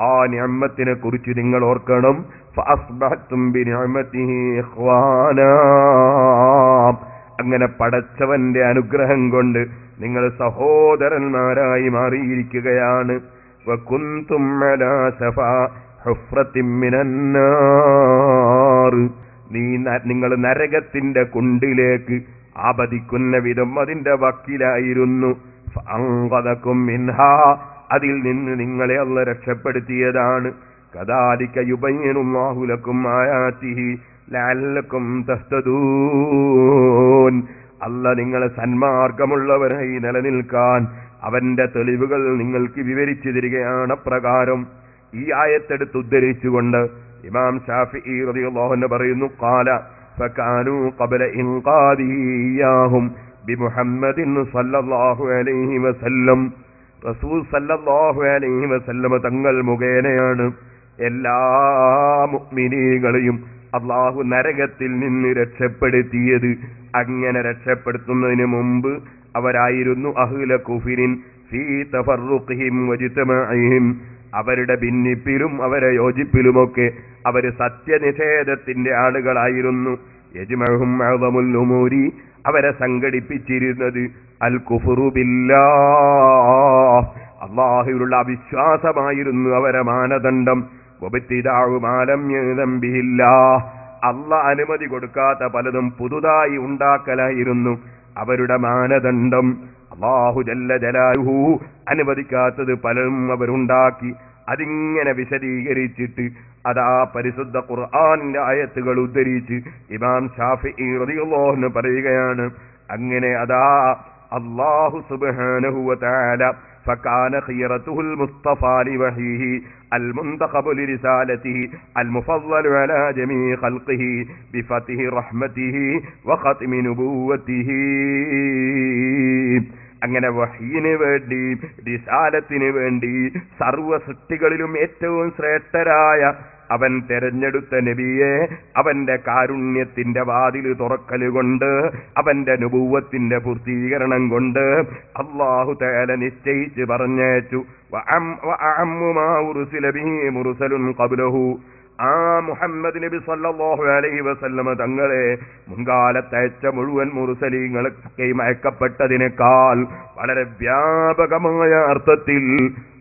ആ നിഅമത്തിനെ കുറിച്ച് നിങ്ങൾ ഓർക്കണം. ഫഅസ്ബഹ്തും ബിനിഅമതിഹി ഇഖ്വാനാ. അങ്ങനെ പടച്ചവന്റെ അനുഗ്രഹം കൊണ്ട് നിങ്ങൾ സഹോദരന്മാരായി മാറിയിരിക്കുകയാണ്. വകുന്തും അലാ സഫാ ഹുഫ്രത്തിൻ മിനന്നാർ. നിങ്ങൾ നരകത്തിന്റെ കുണ്ടിലേക്ക് ആപതിക്കുന്ന വിധം അതിന്റെ വക്കിലായിരുന്നു. ഫഅൻഖദകും മിൻഹാ, അതിൽ നിന്ന് നിങ്ങളെ അല്ലാഹു രക്ഷപ്പെടുത്തിയതാണ്. കദാലിക യുബയ്യിനുല്ലാഹു ലക്കും ആയാതിഹി ലഅല്ലക്കും തഹ്തദൂൻ. അല്ലാഹു നിങ്ങളെ സന്മാർഗമുള്ളവരായി നിലനിൽക്കാൻ അവന്റെ തെളിവുകൾ നിങ്ങൾക്ക് വിവരിച്ചു തരികയാണ്. പ്രകാരം ഈ ആയത്തെടുത്ത് ഉദ്ധരിച്ചുകൊണ്ട് ഇമാം ശാഫിഈ റളിയല്ലാഹു അൻഹു പറയുന്നു, ഖാല ഫകാനൂ ഖബ്ല ഇൻഖാദിഹി ഇയ്യാഹും ബിമുഹമ്മദിൻ സ്വല്ലല്ലാഹു അലൈഹി വസല്ലം. റസൂൽ സല്ലല്ലാഹു അലൈഹി വസല്ലം തങ്ങൾ മുഖേനയാണ് എല്ലാ മുഅ്മിനീകളെയും അല്ലാഹു നരകത്തിൽ നിന്ന് രക്ഷപ്പെടുത്തിയത്. അങ്ങനെ രക്ഷപ്പെടുത്തുന്നതിന് മുമ്പ് അവരായിരുന്നു അഹ്ല കുഫ്രിൻ ഫീ തഫറുഖിഹിം വജ്തമാഇഹിം. അവരുടെ ഭിന്നിപ്പിലും അവരെ യോജിപ്പിലുമൊക്കെ അവര് സത്യനിഷേധത്തിന്റെ ആളുകളായിരുന്നു. യജ്മഉഹും അഅ്ളമുൽ ഉമൂരി, അവരെ സംഘടിപ്പിച്ചിരുന്നത് അൽ കുഫ്റു ബില്ലാഹ്, അല്ലാഹുവിലുള്ള അവിശ്വാസമായിരുന്നു അവരെ മാനദണ്ഡം. വബിത്തിദാഉ മാ ലം യഅ്ദം ബിഹില്ലാഹ്, അല്ലാഹ് അനുമതി കൊടുക്കാത്ത പലതും പുതുതായി ഉണ്ടാക്കലായിരുന്നു അവരുടെ മാനദണ്ഡം. അല്ലാഹു ജല്ല ജലാലുഹു അനുവദിക്കാത്തത് പലരും അവരുണ്ടാക്കി. അതിങ്ങനെ വിശദീകരിച്ചിട്ട് അതാ പരിശുദ്ധ ഖുർആനിന്റെ ആയത്തുകൾ ഉദ്ധരിച്ച് ഇമാം ശാഫിഈ റളിയല്ലാഹു അൻഹു പറയുകയാണ്, അങ്ങനെ അതാ അല്ലാഹു സുബ്ഹാനഹു വ തആല فكان خيرته المصطفى لوحيه المنتخب لرسالته المفضل على جميع خلقه بفتح رحمته وختم نبوته. അങ്ങനെ വഹീന് വേണ്ടി റിസാലത്തിന് വേണ്ടി സർവ്വ സൃഷ്ടികളിലും ഏറ്റവും ശ്രേഷ്ഠരായ അവൻ തെരഞ്ഞെടുത്ത നബിയെ അവന്റെ കാരുണ്യത്തിന്റെ വാതിൽ തുറക്കലുകൊണ്ട് അവന്റെ നുബുവത്തിന്റെ പൂർത്തീകരണം കൊണ്ട് അല്ലാഹു തആല നിശ്ചയിച്ച് പറഞ്ഞേച്ചു. വഅഅമ്മു മാ ഉർസില ബിഹി മുർസലുൻ ഖബ്ലഹു. ആ മുഹമ്മദ് നബി സല്ലല്ലാഹു അലൈഹി വസല്ലമ തങ്ങളെ മുൻകാലത്തയച്ച മുഴുവൻ മുർസലീങ്ങളൊക്കെയും അയക്കപ്പെട്ടതിനേക്കാൾ വളരെ വ്യാപകമായ അർത്ഥത്തിൽ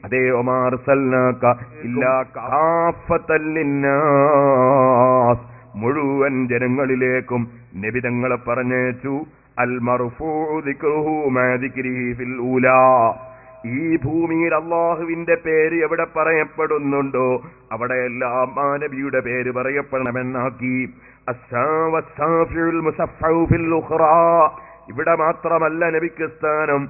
അതേ ഒമാ അർസൽനാക ഇല്ലാ കാഫത്തൻ ലിന്നാസ്, മുഴുവൻ ജനങ്ങളിലേക്കും നബി തങ്ങളെ പറഞ്ഞേച്ചു. അൽ മർഫൂഉ ദിക്റുഹു മാ ദിക്രിഹി ഫിൽ ഊലാ. ഈ ഭൂമിയിൽ അല്ലാഹുവിന്റെ പേര് എവിടെ പറയപ്പെടുന്നുണ്ടോ അവിടെയെല്ലാം ആ നബിയുടെ പേര് പറയപ്പെടണമെന്നാക്കി. ഇവിടെ മാത്രമല്ല നബിക്ക് സ്ഥാനം,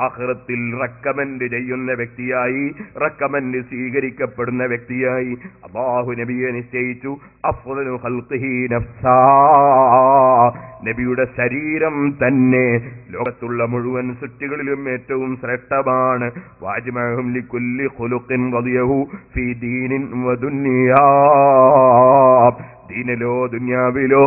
ആഖിറത്തിൽ റെക്കമെൻഡ് ചെയ്യുന്ന വ്യക്തിയായി, റെക്കമെൻഡ് സ്വീകരിക്കപ്പെടുന്ന വ്യക്തിയായി അല്ലാഹു നബിയെ നിശ്ചയിച്ചു. അഫ്ളു ഖൽഖിഹി നഫ്സാ, നബിയുടെ ശരീരം തന്നെ ലോകത്തുള്ള മുഴുവൻ സൃഷ്ടികളിലും ഏറ്റവും ശ്രേഷ്ഠമാണ്. വാജ്മഉഹും ലികുല്ലി ഖുലുഖിൻ റളിയഹു ഫീ ദീനിൻ വദുനിയാ. ദീനിലോ ദുനിയാവിലോ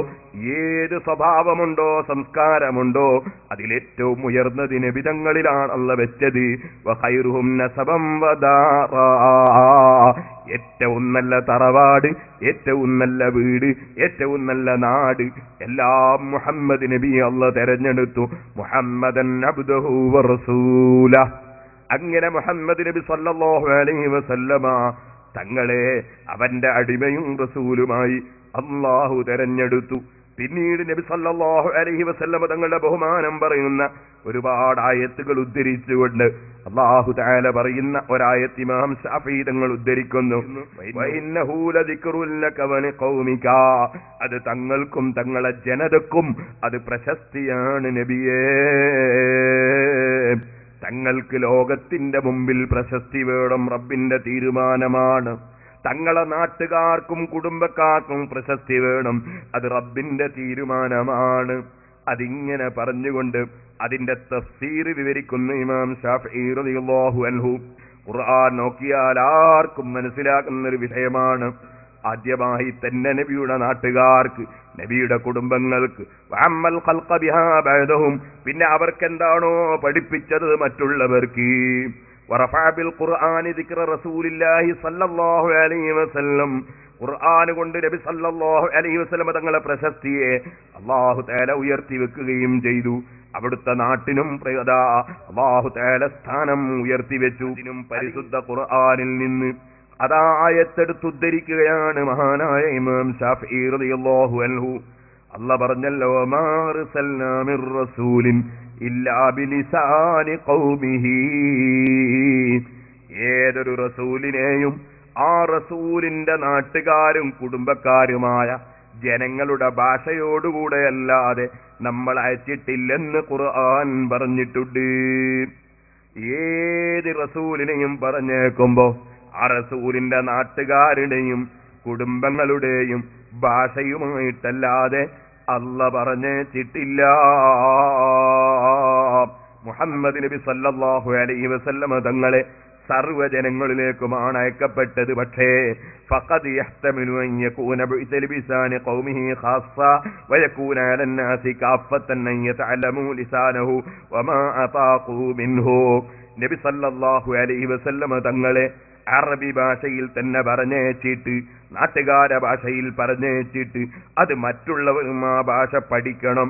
ഏത് സ്വഭാവമുണ്ടോ സംസ്കാരമുണ്ടോ അതിലേറ്റവും ഉയർന്നത് നബിതങ്ങളിലാണ് അല്ലാഹു വെച്ചത്. വഖൈറുഹും നസബം വദാറാ, ഏറ്റവും നല്ല തറവാട്, ഏറ്റവും നല്ല വീട്, ഏറ്റവും നല്ല നാട് എല്ലാം മുഹമ്മദ് നബി അല്ലാഹു തെരഞ്ഞെടുത്തു. മുഹമ്മദൻ അബ്ദുഹു വറസൂല. അങ്ങനെ മുഹമ്മദ് നബി സല്ലല്ലാഹു അലൈഹി വസല്ലമ തങ്ങളെ അവന്റെ അടിമയും റസൂലുമായി അല്ലാഹു തെരഞ്ഞെടുത്തു. പിന്നീട് നബി സല്ലല്ലാഹു അലൈഹി വസല്ലമ തങ്ങളുടെ ബഹുമാനം പറയുന്ന ഒരുപാട് ആയത്തുകൾ ഉദ്ധരിച്ചുകൊണ്ട് അല്ലാഹു തആല പറയുന്ന ഒരായത്ത് ഇമാം ശാഫിഈ തങ്ങൾ ഉദ്ധരിക്കുന്നു. വഇന്നഹു ലദിക്റുൻ ലക വലിഖൗമിക, അത് തങ്ങൾക്കും തങ്ങളെ ജനതക്കും അത് പ്രശസ്തിയാണ് നബിയേ. തങ്ങൾക്ക് ലോകത്തിന്റെ മുമ്പിൽ പ്രശസ്തി വേണം, റബ്ബിന്റെ തീരുമാനമാണ്. തങ്ങളെ നാട്ടുകാർക്കും കുടുംബക്കാർക്കും പ്രശസ്തി വേണം, അത് റബ്ബിന്റെ തീരുമാനമാണ്. അതിങ്ങനെ പറഞ്ഞുകൊണ്ട് അതിന്റെ തഫ്സീർ വിവരിക്കുന്ന ഇമാം ശാഫിഈ റളിയല്ലാഹു അൻഹു, ഖുർആൻ നോക്കിയാൽ ആർക്കും മനസ്സിലാക്കുന്ന ഒരു വിഷയമാണ്. ആദ്യമായി തന്നെ നബിയുടെ നാട്ടുകാർക്ക്, നബിയുടെ കുടുംബങ്ങൾക്ക്, വഅമ്മൽ ഖൽഖ ബിഹാ ബഅദഹും, പിന്നെ അവർക്ക് എന്താണോ പഠിപ്പിച്ചത് മറ്റുള്ളവർക്ക്. വറഫഅ ബിൽ ഖുർആനി ദിക്ര റസൂലില്ലാഹി സ്വല്ലല്ലാഹു അലൈഹി വസല്ലം, ഖുർആൻ കൊണ്ട് നബി സല്ലല്ലാഹു അലൈഹി വസല്ലം തങ്ങളുടെ പ്രശസ്തിയെ അല്ലാഹു തആല ഉയർത്തി വെക്കുകയും ചെയ്തു. അവിടുത്തെ നാട്ടിനും അല്ലാഹു തആല സ്ഥാനം ഉയർത്തി വെച്ചു. ഇതിനും പരിശുദ്ധ ഖുർആനിൽ നിന്ന് അതാ ആയത്തെടുത്ത് ഉദ്ധരിക്കുകയാണ് മഹാനായ ഇമാം ശാഫിഈ റളിയല്ലാഹു അൻഹു. അല്ലാഹ് പറഞ്ഞല്ലോ, മാ അർസൽനാ മിർ റസൂലിൻ ഇല്ലാ ബിലിസാനി ഖൗമിഹി. ഏതൊരു റസൂലിനെയും ആ റസൂലിന്റെ നാട്ടുകാരും കുടുംബക്കാരുമായ ജനങ്ങളുടെ ഭാഷയോടുകൂടെ അല്ലാതെ നമ്മൾ അയച്ചിട്ടില്ലെന്ന് ഖുർആൻ പറഞ്ഞിട്ടുണ്ട്. ഏത് റസൂലിനെയും പറഞ്ഞേക്കുമ്പോ ആ റസൂലിന്റെ നാട്ടുകാരുടെയും കുടുംബങ്ങളുടെയും ഭാഷയുമായിട്ടല്ലാതെ അല്ലാഹ് പറഞ്ഞേച്ചിട്ടില്ല. മുഹമ്മദ് നബി സല്ലല്ലാഹു അലൈഹി വസല്ലം തങ്ങളെ സർവ്വജനങ്ങളിലേക്കുമാണ് അയക്കപ്പെട്ടത്. പക്ഷേ ഫഖദ് യഹ്തമിലു അൻ യകൂന ബിലിസാനി ഖൗമിഹി ഖാസ്സ വയകൂന അലന്നാസി കാഫത്തൻ അൻ യതഅലമു ലിസാനഹു വമാ അതാഖു മിൻഹു. നബി സല്ലല്ലാഹു അലൈഹി വസല്ലം തങ്ങളെ അറബി ഭാഷയിൽ തന്നെ പറഞ്ഞേച്ചിട്ട്, നാട്ടുകാര ഭാഷയിൽ പറഞ്ഞേച്ചിട്ട് അത് മറ്റുള്ളവരും ആ ഭാഷ പഠിക്കണം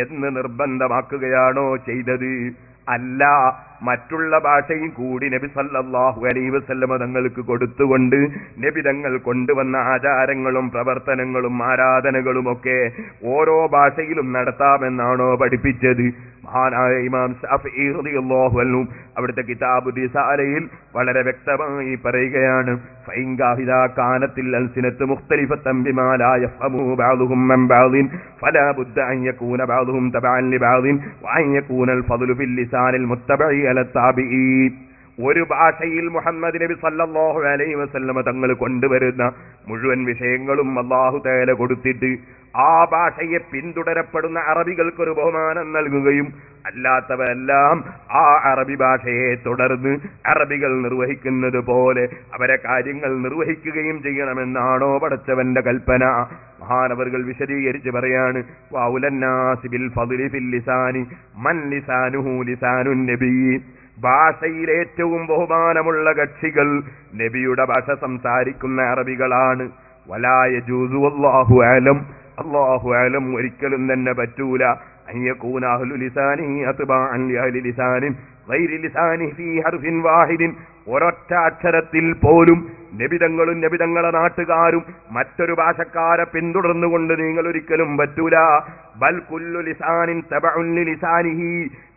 എന്ന് നിർബന്ധമാക്കുകയാണോ ചെയ്തത്? അല്ല, മറ്റുള്ള ഭാഷയും കൂടി നബി സല്ലല്ലാഹു അലൈഹി വസല്ലം തങ്ങൾക്ക് കൊടുത്തുകൊണ്ട് നബി തങ്ങൾ കൊണ്ടുവന്ന ആചാരങ്ങളും പ്രവർത്തനങ്ങളും ആരാധനകളും ഒക്കെ ഓരോ ഭാഷയിലും നടത്താമെന്നാണോ പഠിപ്പിച്ചത്? മഹാനായ ഇമാം ശാഫിഈ റളിയല്ലാഹു അൻഹു അവിടുത്തെ കിതാബ് റിസാലയിൽ വളരെ വ്യക്തമായി പറയുകയാണ്, ഫൈൻ ഗാഹിദാ കാനത്തിൽ അൽസിനത്ത് മുഖ്തലിഫത്തൻ ബിമാ ലാ യഫ്ഹമു ബഅദുഹും മൻ ബഅദിൻ ഫലാ ബുദ്ദ അൻ യകൂന ബഅദുഹും തബഅൻ ലിബഅദിൻ വഅൻ യകൂനൽ ഫദ്ലു ഫിൽ ലിസാനിൽ മുത്തബഇ അല താബിഈ. ഒരു ഭാഷയിൽ മുഹമ്മദ് നബി സല്ലല്ലാഹു അലൈഹി വസല്ലം തങ്ങൾ കൊണ്ടുവരുന്ന മുഴുവൻ വിഷയങ്ങളും അല്ലാഹു തആല കൊടുത്തിട്ട് ആ ഭാഷയെ പിന്തുടരപ്പെടുന്ന അറബികൾക്കൊരു ബഹുമാനം നൽകുകയും അല്ലാത്തവരെല്ലാം ആ അറബി ഭാഷയെ തുടർന്ന് അറബികൾ നിർവഹിക്കുന്നത് പോലെ അവരെ കാര്യങ്ങൾ നിർവഹിക്കുകയും ചെയ്യണമെന്നാണോ പടച്ചവന്റെ കൽപ്പന? മഹാനവറുകൾ വിശദീകരിച്ച് പറയാണ്, വൗലന്നാസി ബിൽ ഫദ്ലി ഫിൽ ലിസാനി മൻ ലിസാനുഹു ലിസാനുൻ നബി. ഭാഷയിൽ ഏറ്റവും ബഹുമാനമുള്ള കക്ഷികൾ നബിയുടെ ഭാഷ സംസാരിക്കുന്ന അറബികളാണ്. വലാ യജൂസു വല്ലാഹു അലം, അല്ലാഹു അലം ഒരിക്കലും തന്നെ പറ്റൂല അൻ യകൂന അഹ്ലു ലിസാനി അത്ബഅൻ ലിഅഹ്ലി ലിസാനി ഗൈരി ലിസാനി ഫീ ഹർഫിൻ വാഹിദിൻ. ഒരൊറ്റ അക്ഷരത്തിൽ പോലും നബിതങ്ങളും നബിതങ്ങളുടെ നാട്ടുകാരും മറ്റൊരു ഭാഷക്കാരെ പിന്തുടർന്നുകൊണ്ട് നിങ്ങൾ ഒരിക്കലും പറ്റൂല. ബൽ കുല്ലു ലിസാനിൻ തബഉൻ ലിസാനിഹി.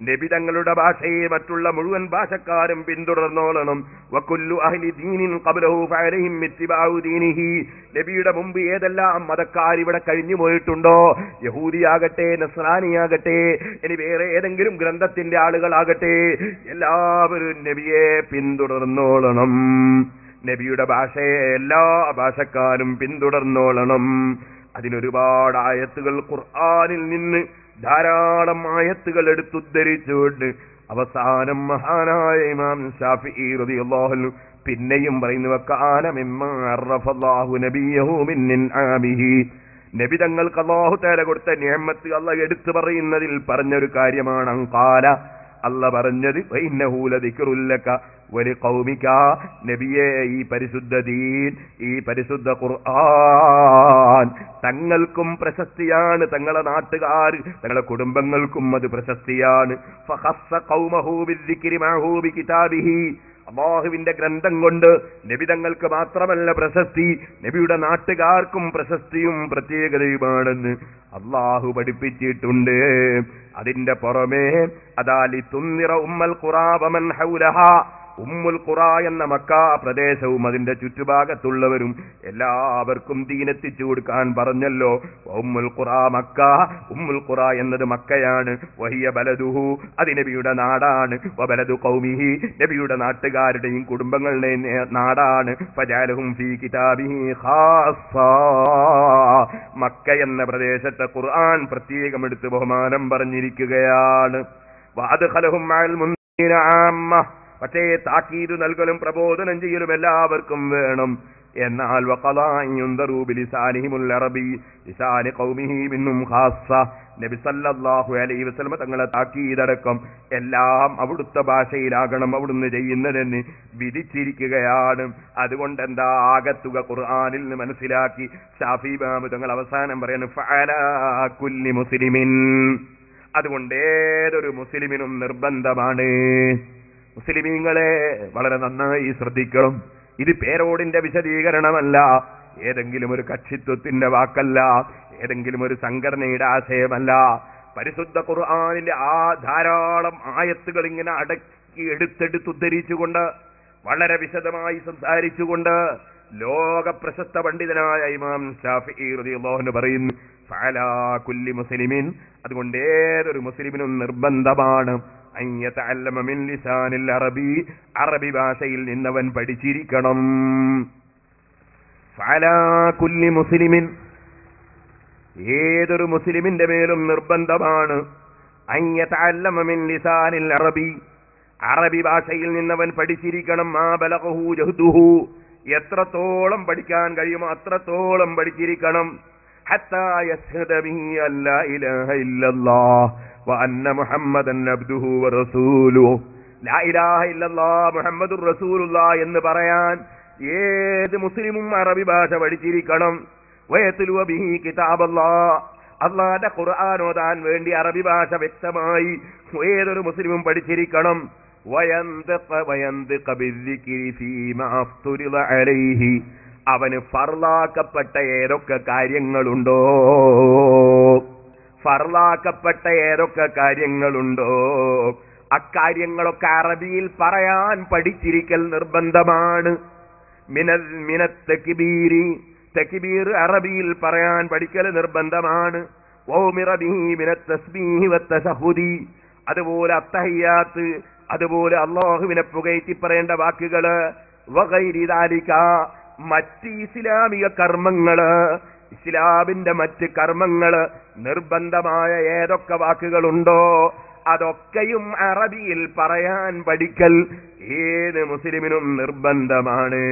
നബിതങ്ങളുടെ ഭാഷയെ മറ്റുള്ള മുഴുവൻ ഭാഷക്കാരും പിന്തുടർന്നോളണം. വകുല്ലു അഹ്ലി ദീനിൻ ഖബ്ലഹു ഫഅലൈഹിം ഇത്തിബാഉ ദീനിഹി. നബിയുടെ മുമ്പ് ഏതെല്ലാം മതക്കാർ ഇവിടെ കഴിഞ്ഞു പോയിട്ടുണ്ടോ, യഹൂദിയാകട്ടെ നസ്രാനിയാകട്ടെ ഇനി വേറെ ഏതെങ്കിലും ഗ്രന്ഥത്തിന്റെ ആളുകളാകട്ടെ, എല്ലാവരും നബിയെ പിന്തുടർന്നോളണം. നബിയുടെ ഭാഷയെ എല്ലാ ഭാഷക്കാരും പിന്തുടർന്നോളണം. അതിനൊരുപാട് ആയത്തുകൾ ഖുർആനിൽ നിന്ന് ധാരാളം ആയത്തുകൾ എടുത്തുദ്ധരിച്ചുകൊണ്ട് അവസാനം മഹാനായ ഇമാം ശാഫിഈ റളിയല്ലാഹു അൻഹു പിന്നെയും പറയുന്നു, വകാന മിമ്മാ അറഫല്ലാഹു നബിയഹു മിൻ നിആമിഹി. നബി തങ്ങൾക്ക് അല്ലാഹു തആല കൊടുത്ത നിഅമത്ത് അല്ലാഹു എടുത്തു പറയുന്നതിൽ പറഞ്ഞൊരു കാര്യമാണ് ഖാല, അല്ലാഹു പറഞ്ഞത് വഇന്നഹു ലദിക്റുൽ ലക വലിഖൗമിക. നബിയെ, ഈ പരിശുദ്ധ ദീൻ, ഈ പരിശുദ്ധ ഖുർആൻ തങ്ങൾക്കും പ്രശസ്തിയാണ്, തങ്ങളുടെ നാട്ടുകാർ തങ്ങളുടെ കുടുംബങ്ങൾക്കും അത് പ്രശസ്തിയാണ്. ഫഖസ്സ ഖൗമഹു ബിദ്ദിക്രി മഅഹു ബികിതാബിഹി. അല്ലാഹുവിന്റെ ഗ്രന്ഥം കൊണ്ട് നബി തങ്ങൾക്ക് മാത്രമല്ല പ്രശസ്തി, നബിയുടെ നാട്ടുകാർക്കും പ്രശസ്തിയും പ്രത്യേകതയുമാണെന്ന് അല്ലാഹു പഠിപ്പിച്ചിട്ടുണ്ട്. അതിന്റെ പുറമേ അദാലി തുന്നിറ ഉമ്മൽ ഖുറാ വമൻ ഹൗലഹാ. ഉമ്മുൽ ഖുറ എന്ന മക്ക പ്രദേശവും അതിന്റെ ചുറ്റുഭാഗത്തുള്ളവരും എല്ലാവർക്കും ദീനെത്തിച്ചു കൊടുക്കാൻ പറഞ്ഞല്ലോ. ഉമ്മുൽ ഖുറ മക്ക, ഉമ്മുൽ ഖുറ എന്നത് മക്കയാണ്. വഹിയ ബലദുഹു, അത് നബിയുടെ നാടാണ്. വബലദു ഖൗമിഹി, നബിയുടെ നാട്ടുകാരുടെയും കുടുംബങ്ങളുടെയും നാടാണ്. ഫജഅലഹും ഫീ കിതാബിഹി ഖാസ്സാ. മക്ക എന്ന പ്രദേശത്തെ ഖുർആൻ പ്രത്യേകം എടുത്ത് ബഹുമാനം പറഞ്ഞിരിക്കുകയാണ്. വഅദ്ഖലഹും മഅൽ മുൻദിന ആമ്മ. പക്ഷേ താക്കീത് നൽകലും പ്രബോധനം ചെയ്യലും എല്ലാവർക്കും വേണം. എന്നാൽ നബി സല്ലല്ലാഹു അലൈഹി വസല്ലം തങ്ങളെ താക്കീതടക്കം എല്ലാം അവിടുത്തെ ഭാഷയിലാകണം അവിടുന്ന് ചെയ്യുന്നതെന്ന് വിധിച്ചിരിക്കുകയാണ്. അതുകൊണ്ട് എന്താ ആകത്തുക ഖുർആനിൽ നിന്ന് മനസ്സിലാക്കി ശാഫി ഇമാം തങ്ങൾ അവസാനം പറയുന്നു ഫഅലാ കുല്ലി മുസ്ലിമിൻ. അതുകൊണ്ട് ഏതൊരു മുസ്ലിമിനും നിർബന്ധമാണ്. മുസ്ലിമീങ്ങളെ വളരെ നന്നായി ശ്രദ്ധിക്കണം. ഇത് പേരോടിന്റെ വിശദീകരണമല്ല, ഏതെങ്കിലും ഒരു കക്ഷിത്വത്തിന്റെ വാക്കല്ല, ഏതെങ്കിലും ഒരു സംഘടനയുടെ ആശയമല്ല. പരിശുദ്ധ ഖുർആനിലെ ആ ധാരാളം ആയത്തുകൾ ഇങ്ങനെ അടക്കി എടുത്തുദ്ധരിച്ചുകൊണ്ട് വളരെ വിശദമായി സംസാരിച്ചുകൊണ്ട് ലോക പ്രശസ്ത പണ്ഡിതനായ ഇമാം ശാഫിഈ റളിയല്ലാഹു അൻഹു പറയുന്നു ഫഅലാ കുല്ലി മുസ്ലിമിൻ. അതുകൊണ്ട് ഏതൊരു മുസ്ലിമിനും നിർബന്ധമാണ് അൻ യതഅല്ലമ മിൻ ലിസാനിൽ അറബി, അറബി ഭാഷയിൽ നിന്നവൻ പഠിച്ചിരിക്കണം. ഫഅലാ കുല്ലി മുസ്ലിമിൻ, ഏതൊരു മുസ്ലിമിന്റെ മേലും നിർബന്ധമാണ് അൻ യതഅല്ലമ മിൻ ലിസാനിൽ അറബി, അറബി ഭാഷയിൽ നിന്നവൻ പഠിച്ചിരിക്കണം. മാ ബലഗഹു ജഹ്ദുഹു, എത്രത്തോളം പഠിക്കാൻ കഴിയുമോ അത്രത്തോളം പഠിച്ചിരിക്കണം. ഹത്താ യശ്ഹദ ബിഹി അല്ലാ ഇലാഹ ഇല്ലല്ലാഹ് വ അന്ന മുഹമ്മദൻ അബ്ദുഹു വ റസൂലുഹു. ലാ ഇലാഹ ഇല്ലല്ലാഹ് മുഹമ്മദുർ റസൂലുള്ളാഹ് എന്ന് പറയാൻ ഏത് മുസ്ലിമും അറബി ഭാഷ പഠിച്ചിരിക്കണം. വയത്ലു ബിഹി കിതാബല്ലാഹ്, അല്ലാഹുവിന്റെ ഖുർആൻ ഓതാൻ വേണ്ടി അറബി ഭാഷ വ്യക്തമായി ഏതൊരു മുസ്ലിമും പഠിച്ചിരിക്കണം. വയന്തിഖ ബിദ്ദിക്രി ഫീമാ അഫ്തുരിദ അലൈഹി, അവന് ഫർളാക്കപ്പെട്ട ഏതൊക്കെ കാര്യങ്ങളുണ്ടോ, ഫർളാക്കപ്പെട്ട ഏതൊക്കെ കാര്യങ്ങളുണ്ടോ അക്കാര്യങ്ങളൊക്കെ അറബിയിൽ പറയാൻ പഠിച്ചിരിക്കൽ നിർബന്ധമാണ്. മിനത് തക്ബീരി, തക്ബീർ അറബിയിൽ പറയാൻ പഠിക്കൽ നിർബന്ധമാണ്. വൗമിറ ബിഹി മിനത് തസ്ബീഹി വത്തശഹുദി, അതുപോലെ അത്തഹിയാത്ത്, അതുപോലെ അല്ലാഹുവിനെ പുകഴ്ത്തി പറയേണ്ട വാക്കുകള്, വഗൈരി ദാലിക, മറ്റ് ഇസ്ലാമിക കർമ്മങ്ങള്, ഇസ്ലാമിന്റെ മറ്റ് കർമ്മങ്ങള് നിർബന്ധമായ ഏതൊക്കെ വാക്കുകളുണ്ടോ അതൊക്കെയും അറബിയിൽ പറയാൻ പഠിക്കൽ ഏത് മുസ്ലിമിനും നിർബന്ധമാണ്.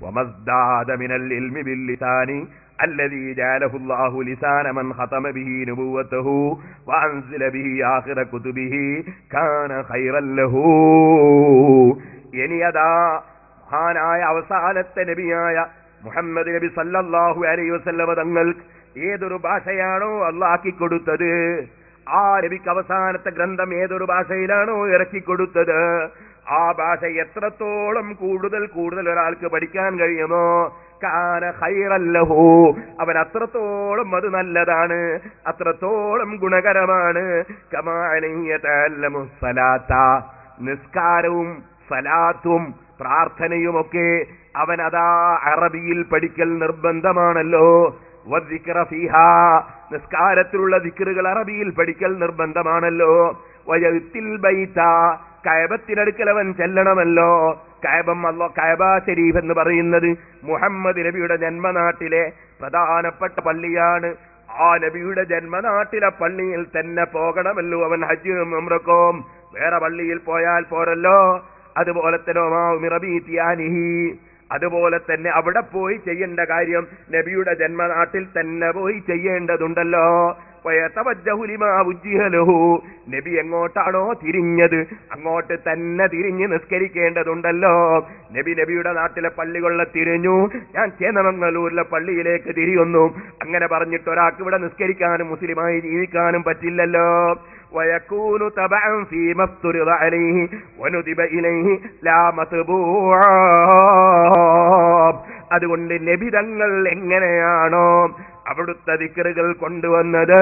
വമസ്ദാദ മിനൽ ഇൽമി ബിൽ ലിസാനി الذي جعله الله لسان من ختم به نبوته وأنزل به آخر كتبه كان خيرا له. ഇനിയതാ മഹാനായ അവസാനത്തെ നബിയായ മുഹമ്മദ് നബി സല്ലല്ലാഹു അലൈഹി വസല്ലം തങ്ങൾ ഏതൊരു ഭാഷയാണോ അല്ലാഹു കൊടുത്തത്, ആ നബിക്ക് അവസാനത്തെ ഗ്രന്ഥം ഏതൊരു ഭാഷയിലാണോ ഇറക്കിക്കൊടുത്തത്, ആ ഭാഷ എത്രത്തോളം കൂടുതൽ ഒരാൾക്ക് പഠിക്കാൻ കഴിയുമോ കാന ഖൈറൻ ലഹു, അവൻ അത്രത്തോളം അത് നല്ലതാണ്, അത്രത്തോളം ഗുണകരമാണ്. കമാ അനയതഅല്ലമു സ്വലാത്ത, നിസ്കാരവും സലാത്തും പ്രാർത്ഥനയുമൊക്കെ അവൻ അതാ അറബിയിൽ പഠിക്കൽ നിർബന്ധമാണല്ലോ. വദ്ദിക്റ ഫീഹാ, നിസ്കാരത്തിലുള്ള ദിക്റുകൾ അറബിയിൽ പഠിക്കൽ നിർബന്ധമാണല്ലോ. വയത്തിൽ ബൈത, കഅബത്തിനടുക്കൽ അവൻ ചെല്ലണമല്ലോ. കഅബ ശരീഫ് എന്ന് പറയുന്നത് മുഹമ്മദ് നബിയുടെ ജന്മനാട്ടിലെ പ്രധാനപ്പെട്ട പള്ളിയാണ്. ആ നബിയുടെ ജന്മനാട്ടിലെ പള്ളിയിൽ തന്നെ പോകണമല്ലോ അവൻ ഹജ്ജിനും ഉംറക്കും. വേറെ പള്ളിയിൽ പോയാൽ പോരല്ലോ. അതുപോലെ തന്നെ അതുപോലെ തന്നെ അവിടെ പോയി ചെയ്യേണ്ട കാര്യം നബിയുടെ ജന്മനാട്ടിൽ തന്നെ പോയി ചെയ്യേണ്ടതുണ്ടല്ലോ. നബി എങ്ങോട്ടാണോ തിരിഞ്ഞത് അങ്ങോട്ട് തന്നെ തിരിഞ്ഞ് നിസ്കരിക്കേണ്ടതുണ്ടല്ലോ. നബിയുടെ നാട്ടിലെ പള്ളികളിലെ തിരിഞ്ഞു, ഞാൻ ചേന്നമംഗലൂരിലെ പള്ളിയിലേക്ക് തിരിയുന്നു, അങ്ങനെ പറഞ്ഞിട്ട് ഒരാൾക്ക് ഇവിടെ നിസ്കരിക്കാനും മുസ്ലിമായി ജീവിക്കാനും പറ്റില്ലല്ലോ. ويكون تبعا فيما افترض عليه وندب إليه لا متبوعا. അതുകൊണ്ട് നബി തങ്ങൾ എങ്ങനെയാണോ അവിടുത്തെ ദിക്റുകൾ കൊണ്ടുവന്നത്,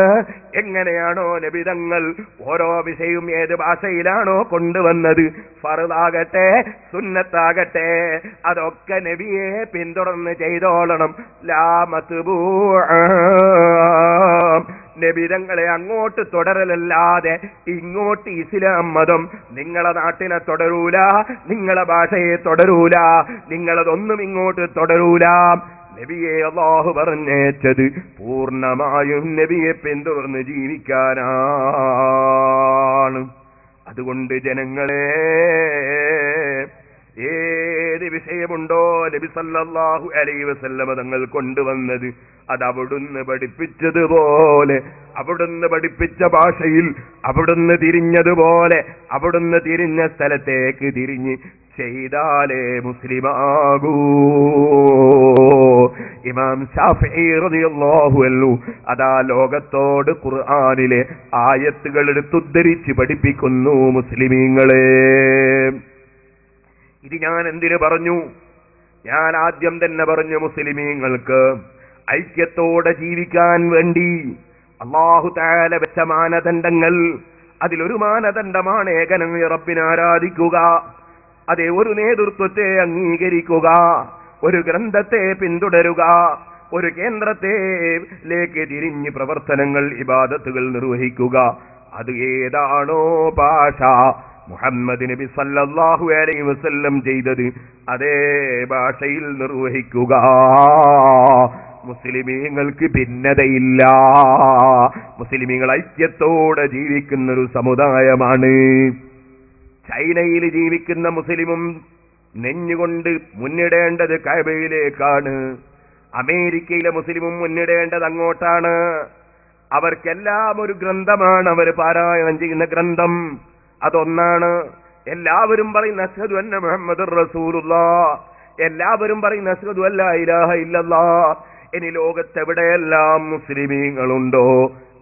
എങ്ങനെയാണോ നബി തങ്ങൾ ഓരോ വിഷയവും ഏത് ഭാഷയിലാണോ കൊണ്ടുവന്നത്, ഫർദാകട്ടെ സുന്നത്താകട്ടെ അതൊക്കെ നബിയെ പിന്തുടർന്ന് ചെയ്തോളണം. ലാ മത്ബൂഅ, നബി തങ്ങളെ അങ്ങോട്ട് തുടരലല്ലാതെ ഇങ്ങോട്ട് ഇസ്ലാം മതം നിങ്ങളെ നാട്ടിനെ തുടരൂല, നിങ്ങളെ ഭാഷയെ തുടരൂല, നിങ്ങളതൊന്നും ഇങ്ങോട്ട് തുടരൂല. നബിയെ അല്ലാഹു പറഞ്ഞേച്ചത് പൂർണ്ണമായും നബിയെ പിന്തുടർന്ന് ജീവിക്കാനാണ്. അതുകൊണ്ട് ജനങ്ങളെ, ഏത് വിഷയമുണ്ടോ നബി സല്ലല്ലാഹു അലൈഹി വസല്ലം തങ്ങൾ കൊണ്ടുവന്നത് അത് അവിടുന്ന് പഠിപ്പിച്ചതുപോലെ അവിടുന്ന് പഠിപ്പിച്ച ഭാഷയിൽ അവിടുന്ന് തിരിഞ്ഞതുപോലെ അവിടുന്ന് തിരിഞ്ഞ സ്ഥലത്തേക്ക് തിരിഞ്ഞ് ചെയ്താലേ മുസ്ലിമാകൂ. ഇമാം ശാഫിഈ റളിയല്ലാഹു അൻഹു അതാ ലോകത്തോട് ഖുർആനിലെ ആയത്തുകൾ എടുത്തുദ്ധരിച്ച് പഠിപ്പിക്കുന്നു മുസ്ലിമീങ്ങളെ. ഇത് ഞാൻ എന്തിനു പറഞ്ഞു? ഞാൻ ആദ്യം തന്നെ പറഞ്ഞു, മുസ്ലിമീങ്ങൾക്ക് ഐക്യത്തോടെ ജീവിക്കാൻ വേണ്ടി അല്ലാഹു തആല വെച്ച മാനദണ്ഡങ്ങൾ, അതിലൊരു മാനദണ്ഡമാണ് ഏകനായ റബ്ബിനെ ആരാധിക്കുക. അതേ, ഒരു നേതൃത്വത്തെ അംഗീകരിക്കുക, ഒരു ഗ്രന്ഥത്തെ പിന്തുടരുക, ഒരു കേന്ദ്രത്തിലേക്ക് തിരിഞ്ഞ് പ്രവർത്തനങ്ങൾ ഇബാദത്തുകൾ നിർവഹിക്കുക. അത് ഏതാണോ ഭാഷ മുഹമ്മദ് നബി സല്ലല്ലാഹു അലൈഹി വസല്ലം ചെയ്തത്, അതേ ഭാഷയിൽ നിർവഹിക്കുക. മുസ്ലിമീങ്ങൾക്ക് ഭിന്നതയില്ല. മുസ്ലിമീങ്ങൾ ഐക്യത്തോടെ ജീവിക്കുന്ന ഒരു സമുദായമാണ്. ചൈനയിൽ ജീവിക്കുന്ന മുസ്ലിമും നെഞ്ഞുകൊണ്ട് മുന്നിടേണ്ടത് കഅബയിലേക്കാണ്. അമേരിക്കയിലെ മുസ്ലിമും മുന്നിടേണ്ടത് അങ്ങോട്ടാണ്. അവർക്കെല്ലാം ഒരു ഗ്രന്ഥമാണ്, അവർ പാരായണം ചെയ്യുന്ന ഗ്രന്ഥം അതൊന്നാണ്. എല്ലാവരും പറയുന്ന അശ്ഹദു അന്ന മുഹമ്മദുർ റസൂലുള്ളാഹ്, എല്ലാവരും പറയുന്ന അശ്ഹദു അല്ലാ ഇലാഹ ഇല്ലല്ലാഹ്. ഇനി ലോകത്തെവിടെയെല്ലാം മുസ്ലിമീങ്ങളുണ്ടോ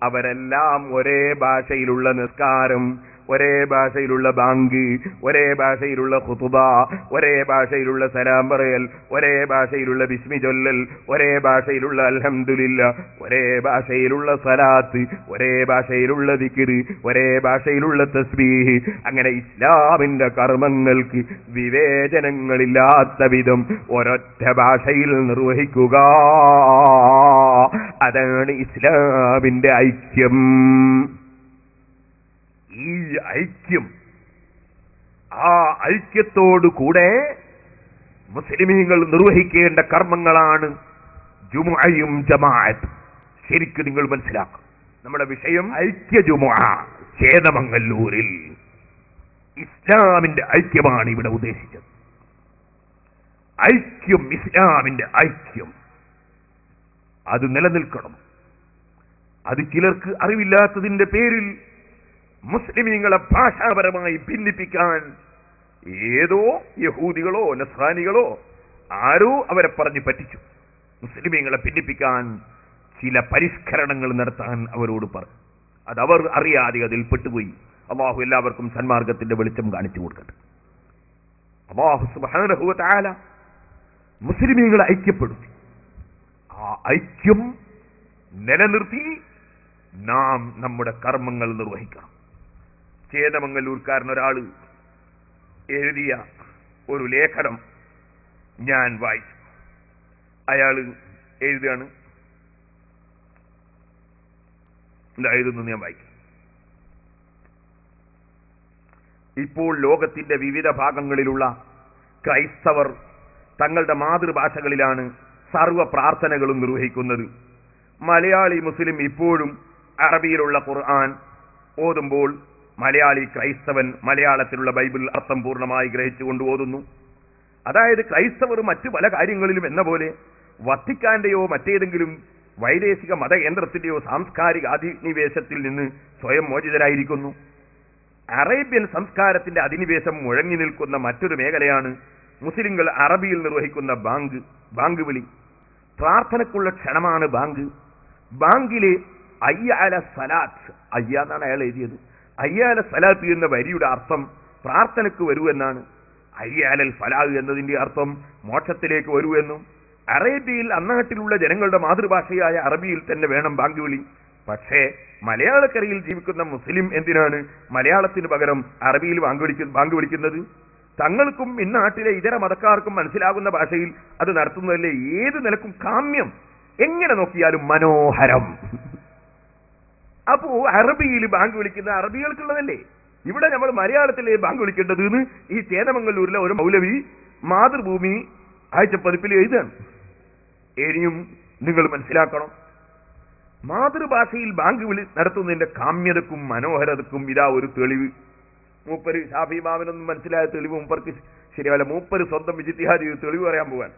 അവരെല്ലാം ഒരേ ഭാഷയിലുള്ള നിസ്കാരം, ഒരേ ഭാഷയിലുള്ള ബാങ്ക്, ഒരേ ഭാഷയിലുള്ള ഖുതുബ, ഒരേ ഭാഷയിലുള്ള സലാം പറയൽ, ഒരേ ഭാഷയിലുള്ള ബിസ്മി ചൊല്ലൽ, ഒരേ ഭാഷയിലുള്ള അൽഹംദുലില്ലാ, ഒരേ ഭാഷയിലുള്ള സലാത്ത്, ഒരേ ഭാഷയിലുള്ള ദിക്ർ, ഒരേ ഭാഷയിലുള്ള തസ്ബീഹ്. അങ്ങനെ ഇസ്ലാമിന്റെ കർമ്മങ്ങൾക്ക് വിവേചനങ്ങളില്ലാത്ത വിധം ഒരൊറ്റ ഭാഷയിൽ നിർവഹിക്കുക. അതാണ് ഇസ്ലാമിന്റെ ഐക്യം. ഈ ഐക്യം, ആ ഐക്യത്തോടു കൂടെ മുസ്ലിമീങ്ങൾ നിർവഹിക്കേണ്ട കർമ്മങ്ങളാണ് ജുമുഅയും ജമാഅത്തും. ശരിക്കും നിങ്ങൾ മനസ്സിലാക്കും, നമ്മുടെ വിഷയം ഐക്യ ജുമുഅ ചേന്നമംഗല്ലൂരിൽ. ഇസ്ലാമിന്റെ ഐക്യമാണ് ഇവിടെ ഉദ്ദേശിച്ചത്. ഐക്യം, ഇസ്ലാമിന്റെ ഐക്യം അത് നിലനിൽക്കണം. അത് ചിലർക്ക് അറിവില്ലാത്തതിന്റെ പേരിൽ മുസ്ലിമീങ്ങളെ ഭാഷാപരമായി ഭിന്നിപ്പിക്കാൻ ഏതോ യഹൂദികളോ നസ്രാനികളോ ആരോ അവരെ പറഞ്ഞ് പറ്റിച്ചു. മുസ്ലിമീങ്ങളെ ഭിന്നിപ്പിക്കാൻ ചില പരിഷ്കരണങ്ങൾ നടത്താൻ അവരോട് പറഞ്ഞു. അതവർ അറിയാതെ അതിൽ പെട്ടുപോയി. അല്ലാഹു എല്ലാവർക്കും സന്മാർഗത്തിന്റെ വെളിച്ചം കാണിച്ചു കൊടുക്കട്ടെ. അല്ലാഹു സുബ്ഹാനഹു വ തആല മുസ്ലിമീങ്ങളെ ഐക്യപ്പെടുത്തി. ആ ഐക്യം നിലനിർത്തി നാം നമ്മുടെ കർമ്മങ്ങൾ നിർവഹിക്കണം. ചേന്നമംഗല്ലൂർക്കാരൻ ഒരാൾ എഴുതിയ ഒരു ലേഖനം ഞാൻ വായിച്ചു. അയാൾ എഴുതുകയാണ്, എഴുതുന്നു, ഞാൻ വായിക്കും. ഇപ്പോൾ ലോകത്തിന്റെ വിവിധ ഭാഗങ്ങളിലുള്ള ക്രൈസ്തവർ തങ്ങളുടെ മാതൃഭാഷകളിലാണ് സർവ്വ പ്രാർത്ഥനകളും നിർവഹിക്കുന്നത്. മലയാളി മുസ്ലിം ഇപ്പോഴും അറബിയിലുള്ള ഖുർആൻ ഓതുമ്പോൾ മലയാളി ക്രൈസ്തവൻ മലയാളത്തിലുള്ള ബൈബിൾ അർത്ഥം പൂർണ്ണമായി ഗ്രഹിച്ചുകൊണ്ട് ഓതുന്നു. അതായത് ക്രൈസ്തവർ മറ്റു പല കാര്യങ്ങളിലും എന്ന പോലെ വത്തിക്കാന്റെയോ മറ്റേതെങ്കിലും വൈദേശിക മതകേന്ദ്രത്തിന്റെയോ സാംസ്കാരിക അധിനിവേശത്തിൽ നിന്ന് സ്വയം മോചിതരായിരിക്കുന്നു. അറേബ്യൻ സംസ്കാരത്തിന്റെ അധിനിവേശം മുഴങ്ങി നിൽക്കുന്ന മറ്റൊരു മേഖലയാണ് മുസ്ലിങ്ങൾ അറബിയിൽ നിർവഹിക്കുന്ന ബാങ്ക് വിളി. പ്രാർത്ഥനക്കുള്ള ക്ഷണമാണ് ബാങ്ക്. ബാങ്കിലെ അയ്യ അല സലാത്ത്, അയ്യ എന്നാണ് അയാൾ എഴുതിയത്. അയ്യ അല സലാത്ത് എന്ന വരിയുടെ അർത്ഥം പ്രാർത്ഥനയ്ക്ക് വരൂ എന്നാണ്. അയ്യ അലൽ ഫലാഹ് എന്നതിന്റെ അർത്ഥം മോക്ഷത്തിലേക്ക് വരൂ എന്നും. അറേബ്യയിൽ അന്നാട്ടിലുള്ള ജനങ്ങളുടെ മാതൃഭാഷയായ അറബിയിൽ തന്നെ വേണം ബാങ്ക് വിളി. പക്ഷേ മലയാളക്കരയിൽ ജീവിക്കുന്ന മുസ്ലിം എന്തിനാണ് മലയാളത്തിന് പകരം അറബിയിൽ ബാങ്ക് വിളിക്കുന്നത്? തങ്ങൾക്കും ഇന്നാട്ടിലെ ഇതര മതക്കാർക്കും മനസ്സിലാകുന്ന ഭാഷയിൽ അത് നടത്തുന്നതല്ലേ ഏത് നിലക്കും കാമ്യം, എങ്ങനെ നോക്കിയാലും മനോഹരം. അപ്പോ അറബിയിൽ ബാങ്ക് വിളിക്കുന്ന അറബികൾക്കുള്ളതല്ലേ. ഇവിടെ നമ്മൾ മലയാളത്തിലെ ബാങ്ക് വിളിക്കേണ്ടത് എന്ന് ഈ ചേന്നമംഗല്ലൂരിലെ ഒരു മൗലവി മാതൃഭൂമി ആഴ്ചപ്പതിപ്പിൽ എഴുതാണ്. ഇനിയും നിങ്ങൾ മനസ്സിലാക്കണം, മാതൃഭാഷയിൽ ബാങ്ക് വിളി നടത്തുന്നതിന്റെ കാമ്യതക്കും മനോഹരതക്കും ഇതാ ഒരു തെളിവ്. മൂപ്പര് ഷാഫി മാമനൊന്നും മനസ്സിലായ തെളിവ് മൂപ്പർക്ക് ശരിയല്ല. മൂപ്പര് സ്വന്തം ഇജ്തിഹാദ് തെളിവ് പറയാൻ പോവാൻ.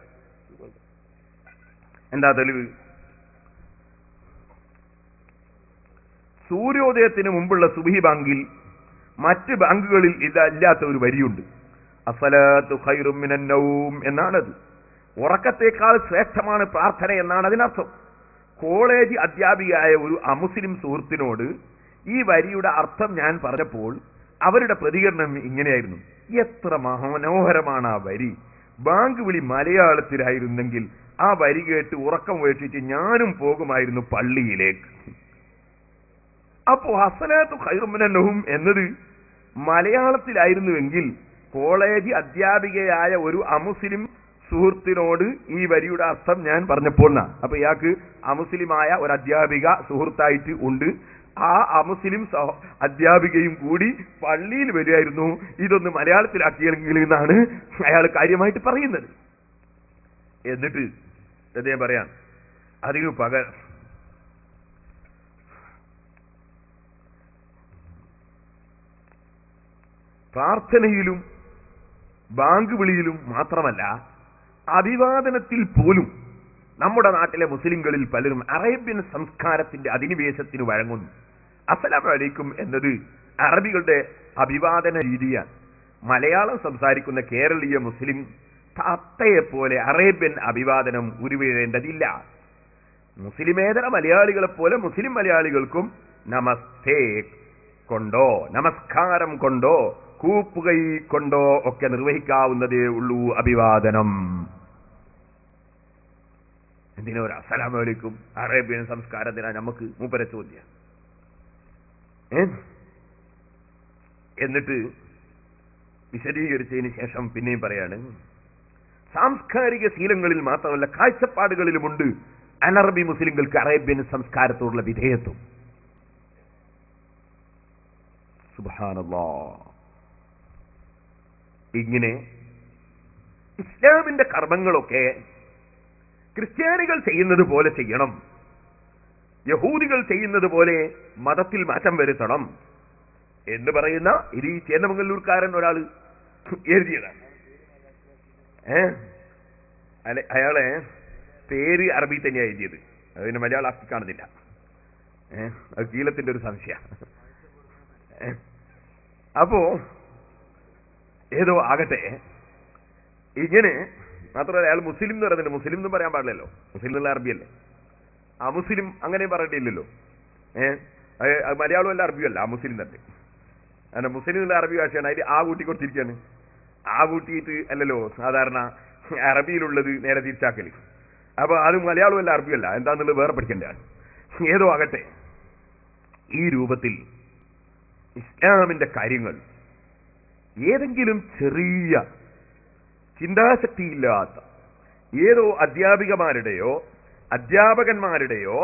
എന്താ തെളിവ്? സൂര്യോദയത്തിന് മുമ്പുള്ള സുബ്ഹി ബാങ്കിൽ മറ്റ് ബാങ്കുകളിൽ ഇല്ലാത്ത ഒരു വരിയുണ്ട്. അസ്സലാത്തു ഖൈറും മിനൻ നൗം എന്നാണത്. ഉറക്കത്തേക്കാൾ ശ്രേഷ്ഠമാണ് പ്രാർത്ഥന എന്നാണ് അതിനർത്ഥം. കോളേജ് അധ്യാപികയായ ഒരു അമുസ്ലിം സുഹൃത്തിനോട് ഈ വരിയുടെ അർത്ഥം ഞാൻ പറഞ്ഞപ്പോൾ അവരുടെ പ്രതികരണം ഇങ്ങനെയായിരുന്നു: എത്ര മനോഹരമാണ് ആ വരി, ബാങ്ക് വിളി മലയാളത്തിലായിരുന്നെങ്കിൽ ആ വരി കേട്ട് ഉറക്കം വീഴ്ചിട്ട് ഞാനും പോകുമായിരുന്നു പള്ളിയിലേക്ക്. അപ്പോ അസ്സലാത്തു ഖൈറും മിനൻ നൗം എന്നത് മലയാളത്തിലായിരുന്നുവെങ്കിൽ കോളേജ് അധ്യാപികയായ ഒരു അമുസ്ലിം സുഹൃത്തിനോട് ഈ വരിയുടെ അർത്ഥം ഞാൻ പറഞ്ഞപ്പോൾ അപ്പൊ ഇയാൾക്ക് അമുസ്ലിമായ ഒരു അധ്യാപിക സുഹൃത്തായിട്ട് ഉണ്ട്. ആ അമുസ്ലിം അധ്യാപികയും കൂടി പള്ളിയിൽ വരുമായിരുന്നു, ഇതൊന്ന് മലയാളത്തിലാക്കിയെങ്കിൽ എന്നാണ് അയാൾ കാര്യമായിട്ട് പറയുന്നത്. എന്നിട്ട് അദ്ദേഹം പറയാം, അതിനു പകരം പ്രാർത്ഥനയിലും ബാങ്ക് വിളിയിലും മാത്രമല്ല അഭിവാദനത്തിൽ പോലും നമ്മുടെ നാട്ടിലെ മുസ്ലിങ്ങളിൽ പലരും അറേബ്യൻ സംസ്കാരത്തിന്റെ അധിനിവേശത്തിന് വഴങ്ങുന്നു. അസ്സലാമു അലൈക്കും എന്നത് അറബികളുടെ അഭിവാദന രീതിയാണ്. മലയാളം സംസാരിക്കുന്ന കേരളീയ മുസ്ലിം തത്തയെപ്പോലെ അറേബ്യൻ അഭിവാദനം ഉരുവിടേണ്ടതില്ല. മുസ്ലിമേതര മലയാളികളെ പോലെ മുസ്ലിം മലയാളികൾക്കും നമസ്തേ കൊണ്ടോ നമസ്കാരം കൊണ്ടോ കൂപ്പുകൈ കൊണ്ടോ ഒക്കെ നിർവഹിക്കാവുന്നതേ ഉള്ളൂ അഭിവാദനം. എന്തിനാ ഒരു അസ്സലാമു അലൈക്കും? അറേബ്യൻ സംസ്കാരത്തിനാ നമുക്ക് മൂപ്പരെ ചോദ്യം. എന്നിട്ട് വിശദീകരിച്ചതിന് ശേഷം പിന്നെയും പറയാണ്, സാംസ്കാരിക ശീലങ്ങളിൽ മാത്രമല്ല കാഴ്ചപ്പാടുകളിലുമുണ്ട് അനറബി മുസ്ലിങ്ങൾക്ക് അറേബ്യൻ സംസ്കാരത്തോടുള്ള വിധേയത്വം. സുബ്ഹാനല്ലാഹ്. ഇങ്ങനെ ഇസ്ലാമിന്റെ കർമ്മങ്ങളൊക്കെ ക്രിസ്ത്യാനികൾ ചെയ്യുന്നത് പോലെ ചെയ്യണം, യഹൂദികൾ ചെയ്യുന്നത് പോലെ മതത്തിൽ മാറ്റം വരുത്തണം എന്ന് പറയുന്ന ഇത് ഈ ചേന്നമംഗല്ലൂർക്കാരൻ ഒരാൾ എഴുതിയതാണ്. അയാളെ പേര് അറബി തന്നെയാണ് എഴുതിയത്, അതിന് മലയാളാക്കി കാണുന്നില്ല. അത് കീലത്തിന്റെ ഒരു സംശയം. അപ്പോ ഏതോ ആകട്ടെ, ഇങ്ങനെ മാത്രമല്ല അയാൾ മുസ്ലിം എന്ന് പറയുന്നില്ല. മുസ്ലിം എന്നും പറയാൻ പാടില്ലല്ലോ, മുസ്ലിം എന്നുള്ള അറബിയല്ലേ. ആ മുസ്ലിം അങ്ങനെ പറഞ്ഞിട്ടില്ലല്ലോ. മലയാളം അല്ല അറബിയല്ല, ആ മുസ്ലിം തന്നെ. അങ്ങനെ മുസ്ലിം എന്നുള്ള അറബി ഭാഷയാണ്. അതിൽ ആ കൂട്ടി കൊടുത്തിരിക്കുകയാണ്. ആ കൂട്ടിയിട്ട് അല്ലല്ലോ സാധാരണ അറബിയിലുള്ളത് നേരെ തിരിച്ചാക്കല്. അപ്പൊ അത് മലയാളം അല്ല അറബിയല്ല, എന്താന്നുള്ളത് വേറെ പഠിക്കേണ്ടതാണ്. ഏതോ ആകട്ടെ, ഈ രൂപത്തിൽ ഇസ്ലാമിന്റെ കാര്യങ്ങൾ ഏതെങ്കിലും ചെറിയ ചിന്താശക്തിയില്ലാത്ത ഏതോ അധ്യാപികമാരുടെയോ അധ്യാപകന്മാരുടെയോ